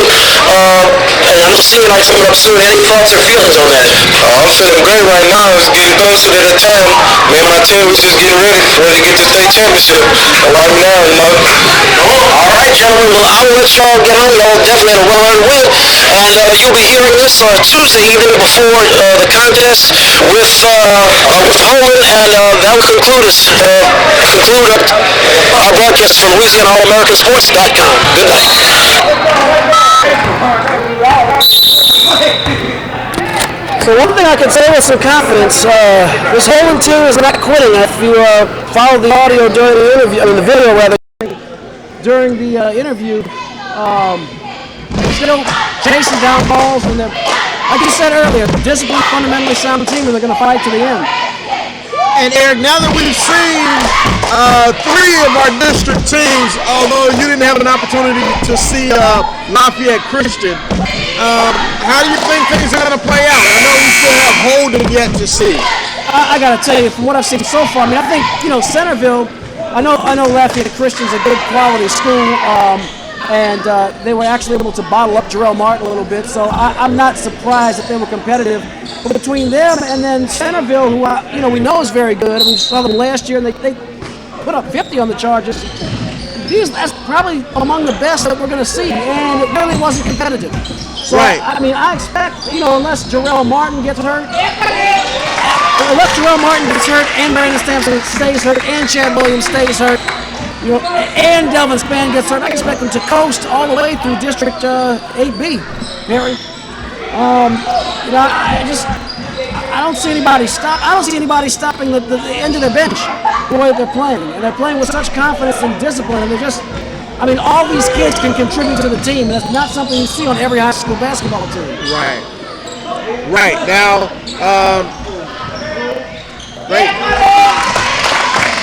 And I know senior night's coming up soon. Any thoughts or feelings on that? I'm feeling great right now. It's getting closer to the time. Me and my team was just getting ready to get to state championship. And right now, All right, gentlemen. Well, I will let y'all get on. Y'all definitely had a well-earned win. And you'll be hearing this Tuesday evening before the contest with Holden. And that will conclude our broadcast from Louisiana All-American Sports.com. Good night. So one thing I can say with some confidence, this Holden team is not quitting. If you followed the audio during the interview, the video rather, during the interview, still chasing down balls, and they're, like you said earlier, disciplined, fundamentally sound team, and they're going to fight to the end. And Eric, now that we've seen 3 of our district teams, although you didn't have an opportunity to see Lafayette Christian, how do you think things are going to play out? I know we still have Holden yet to see. I got to tell you, from what I've seen so far, I mean, I think, Centerville, I know Lafayette Christian's a good quality school, and they were actually able to bottle up Jarrell Martin a little bit, so I'm not surprised that they were competitive. But between them and then Centerville, who we know is very good, and we saw them last year, and they put up 50 on the Chargers. that's probably among the best that we're going to see, and it really wasn't competitive. So, Right. I mean, I expect, unless Jarrell Martin gets hurt, and Brandon Sampson stays hurt, and Chad Williams stays hurt, and Delvin Spann gets hurt, I expect them to coast all the way through District 8B, Harry. I don't see anybody stopping the end of their bench the way they're playing, and they're playing with such confidence and discipline, and they're just. I mean, all these kids can contribute to the team, and that's not something you see on every high school basketball team. Right. Now,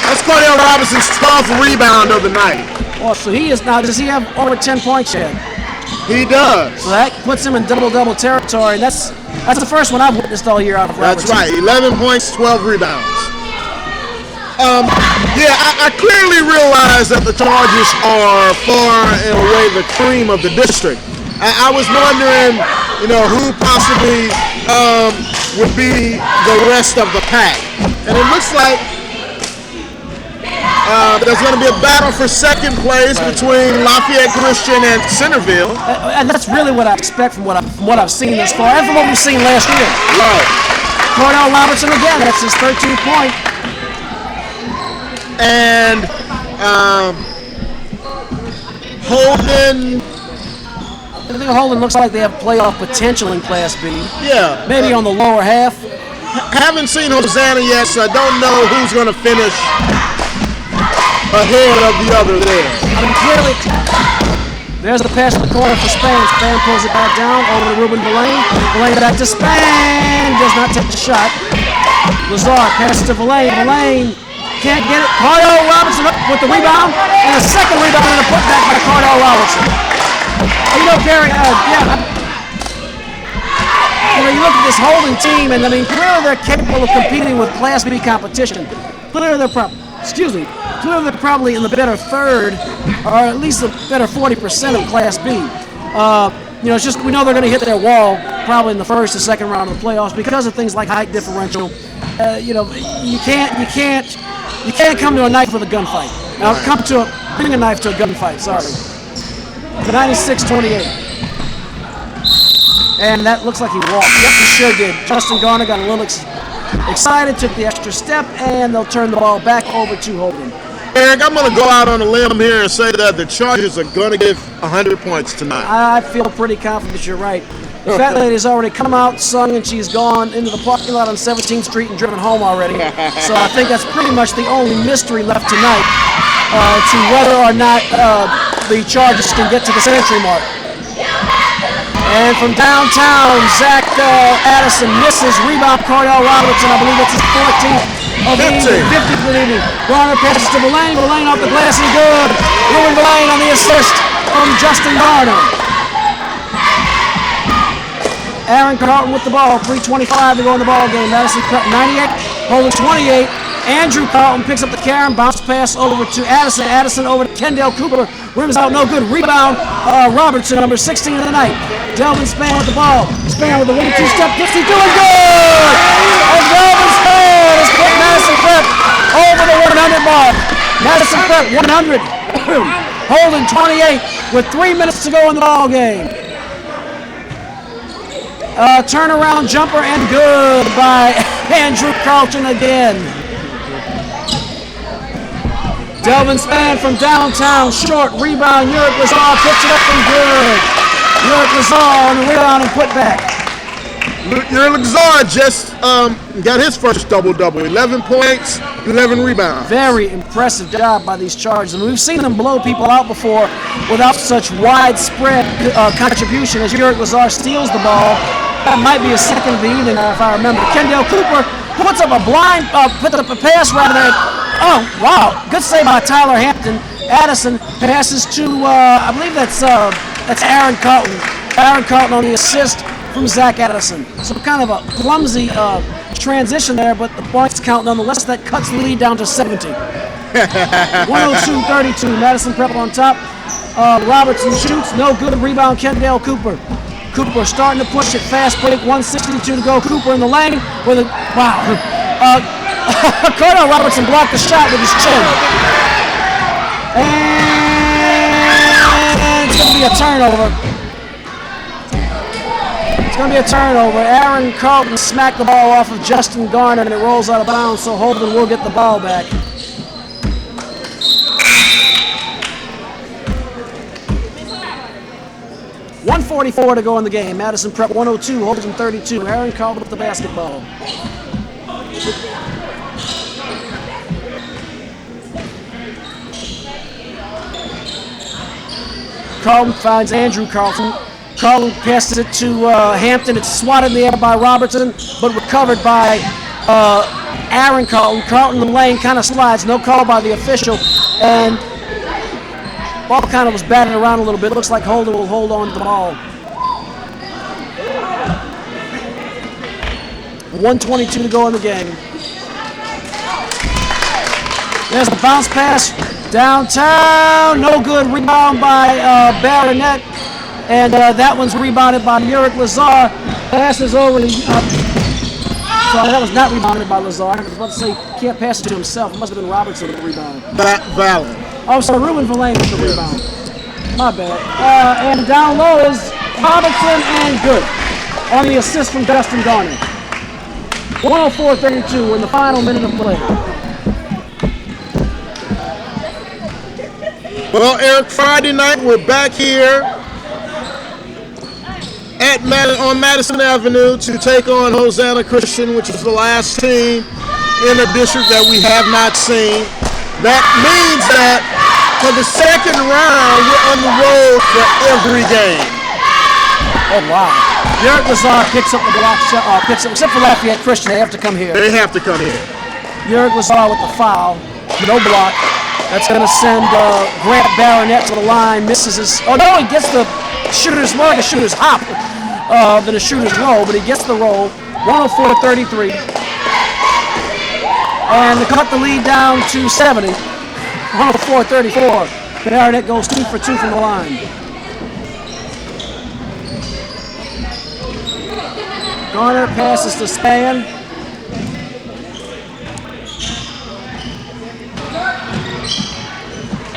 that's Cordell Robinson's 12th rebound of the night. Oh, so does he have over 10 points yet? He does. So that puts him in double-double territory, and that's the first one I've witnessed all year out of Robertson. That's right. 11 points, 12 rebounds. I clearly realize that the Chargers are far and away the cream of the district. I was wondering, who possibly would be the rest of the pack. And it looks like there's going to be a battle for second place between Lafayette Christian and Centerville. And that's really what I expect from what I've seen thus far, and from what we've seen last year. Right. Cordell Robertson again, that's his 13th point. And Holden. I think Holden looks like they have playoff potential in Class B. Yeah. Maybe on the lower half. Haven't seen Hosanna yet, so I don't know who's going to finish ahead of the other there. I mean, clearly, there's the pass to the corner for Spann. Spann pulls it back down over to Ruben Villain. Villain back to Spann. Does not take the shot. Lazar passes to Villain. Villain can't get it. Cordell Robertson up with the rebound, and a second rebound and a putback by Cordell Robertson. Gary, you look at this Holden team, and I mean, clearly they're capable of competing with Class B competition. Clearly they're probably in the better third, or at least the better 40% of Class B. It's just we know they're going to hit their wall probably in the first or second round of the playoffs because of things like height differential. You can't come to a knife with a gunfight. Now bring a knife to a gunfight. Sorry. 96-28. And that looks like he walked. Yep, he sure did. Justin Garner got a little excited, took the extra step, and they'll turn the ball back over to Holden. Eric, I'm going to go out on a limb here and say that the Chargers are going to give 100 points tonight. I feel pretty confident you're right. The fat lady's already come out, sung, and she's gone into the parking lot on 17th Street and driven home already. So I think that's pretty much the only mystery left tonight to whether or not the Chargers can get to the century mark. And from downtown, Zach Addison misses. Rebound, Cordell Robertson. I believe that's his 14th of the evening. 50th of the evening. Garner passes to Villain. Villain off the glass and good. Ruben Villain on the assist from Justin Garner. Aaron Carlton with the ball. 3:25 to go in the ball game. Madison 98. Holden 28. Andrew Carlton picks up the carry, bounce pass over to Addison. Addison over to Kendall Cooper. Rims out, no good. Rebound, Robertson, number 16 of the night. Delvin Spann with the ball. Spann with the 1-2 step. Gets he doing good! And Delvin Spann has put Madison Prep over the 100 mark. Madison Prep 100. Holden 28 with 3 minutes to go in the ball game. Turnaround jumper and good by Andrew Carlton again. Delvin Spann from downtown, short rebound. Uric Lazar picks it up and good. Uric Lazar on the rebound and put back. Uric Lazar just got his first double-double. 11 points, 11 rebounds. Very impressive job by these Chargers. I mean, we've seen them blow people out before without such widespread contribution as Uric Lazar steals the ball. That might be a second of the evening, if I remember. Kendall Cooper puts up a pass rather than. Oh, wow. Good save by Tyler Hampton. Addison passes to, I believe that's Aaron Carlton. Aaron Carlton on the assist from Zach Addison. So kind of a clumsy transition there, but the points count nonetheless. That cuts the lead down to 70. 102-32. Madison Prep on top. Robertson shoots. No good. Rebound, Kendall Cooper. Cooper starting to push it. Fast break. 1:62 to go. Cooper in the lane with a, wow. Cordell Robertson blocked the shot with his chin. And turnover. It's going to be a turnover. Aaron Carlton smacked the ball off of Justin Garner, and it rolls out of bounds, so Holden will get the ball back. .144 to go in the game. Madison Prep 102, Holden 32. Aaron Carlton with the basketball. Carlton finds Andrew Carlton. Carlton passes it to Hampton. It's swatted in the air by Robertson, but recovered by Aaron Carlton. Carlton in the lane kind of slides. No call by the official. And ball kind of was batted around a little bit. Looks like Holden will hold on to the ball. 1:22 to go in the game. There's the bounce pass downtown. No good. Rebound by Baronet. And that one's rebounded by Uric Lazar. Passes over to... sorry, that was not rebounded by Lazar. I was about to say he can't pass it to himself. It must have been Robertson with the rebound. Valid. Oh, so Ruben Verlaine with the rebound. My bad. And down low is Robertson and good. On the assist from Dustin Garner. 104-32 in the final minute of play. Well, Eric, Friday night we're back here at on Madison Avenue to take on Hosanna Christian, which is the last team in a district that we have not seen. That means that for the second round, we're on the road for every game. Oh, wow. Uric Lazar picks up the block shot, except for Lafayette Christian, they have to come here. They have to come here. Uric Lazar with the foul, no block. That's going to send Grant Baronet to the line. Misses his. Oh no, he gets the shooter's more like a shooter's hop than a shooter's roll, but he gets the roll. 104-33, and to cut the lead down to 70. 104-34. Baronet goes 2 for 2 from the line. Garner passes to Span.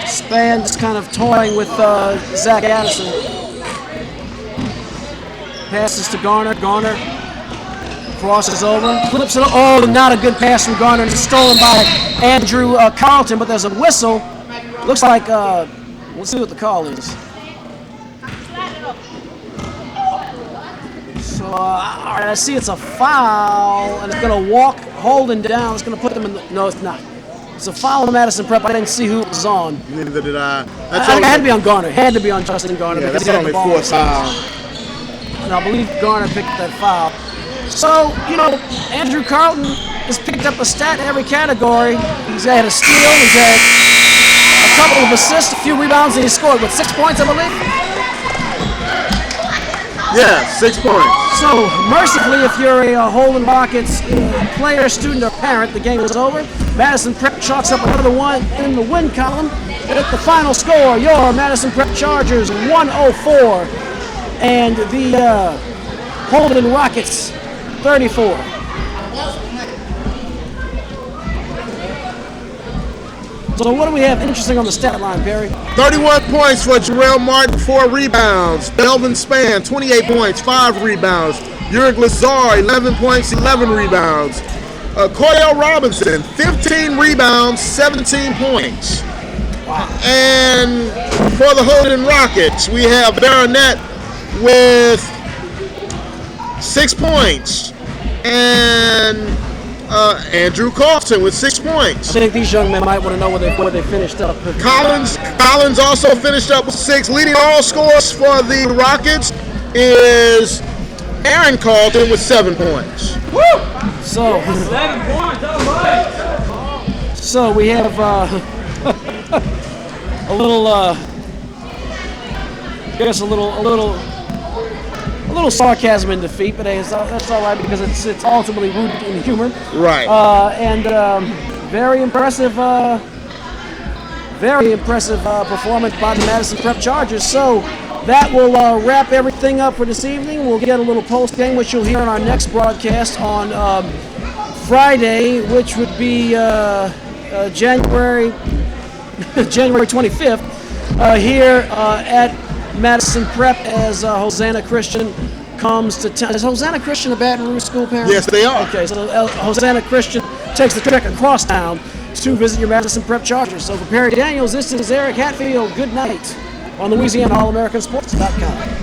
Span just kind of toying with Zach Addison. Passes to Garner. Garner crosses over, flips it. Oh, not a good pass from Garner. It's stolen by Andrew Carlton, but there's a whistle. Looks like, let's see what the call is. So, all right, I see it's a foul, and it's going to walk Holden down. It's going to put them in the, no, it's not. It's a foul on Madison Prep. I didn't see who it was on. Neither did I. It had to be on Garner. It had to be on Justin Garner. Yeah, because that's he had only the ball 4 fouls. And I believe Garner picked that foul. So, you know, Andrew Carlton has picked up a stat in every category. He's had a steal. He's had a couple of assists, a few rebounds, and he scored, 6 points, I believe? Yeah, 6 points. So, mercifully, if you're a Holden Rockets player, student, or parent, the game is over. Madison Prep chalks up another one in the win column. At the final score, your Madison Prep Chargers 104, and the Holden Rockets 34. So what do we have interesting on the stat line, Perry? 31 points for Jarrell Martin, 4 rebounds. Delvin Span, 28 points, 5 rebounds. Uric Lazar, 11 points, 11 rebounds. Cordell Robinson, 15 rebounds, 17 points. Wow. And for the Holden Rockets, we have Baronet with 6 points. And Andrew Carlton with 6 points. I think these young men might want to know where they finished up. Collins also finished up with 6. Leading all scores for the Rockets is Aaron Carlton with 7 points. Woo! So, 11 points, all right. so we have a little, I guess a little sarcasm in defeat, but hey, that's all right because it's ultimately rooted in humor. Right. And very impressive performance by the Madison Prep Chargers. So that will wrap everything up for this evening. We'll get a little post game, which you'll hear in our next broadcast on Friday, which would be January 25th, here at Madison Prep as Hosanna Christian comes to town. Is Hosanna Christian a Baton Rouge school parent? Yes, they are. Okay, so Hosanna Christian takes the trek across town to visit your Madison Prep Chargers. So for Perry Daniels, this is Eric Hatfield. Good night on LouisianaAllAmericanSports.com.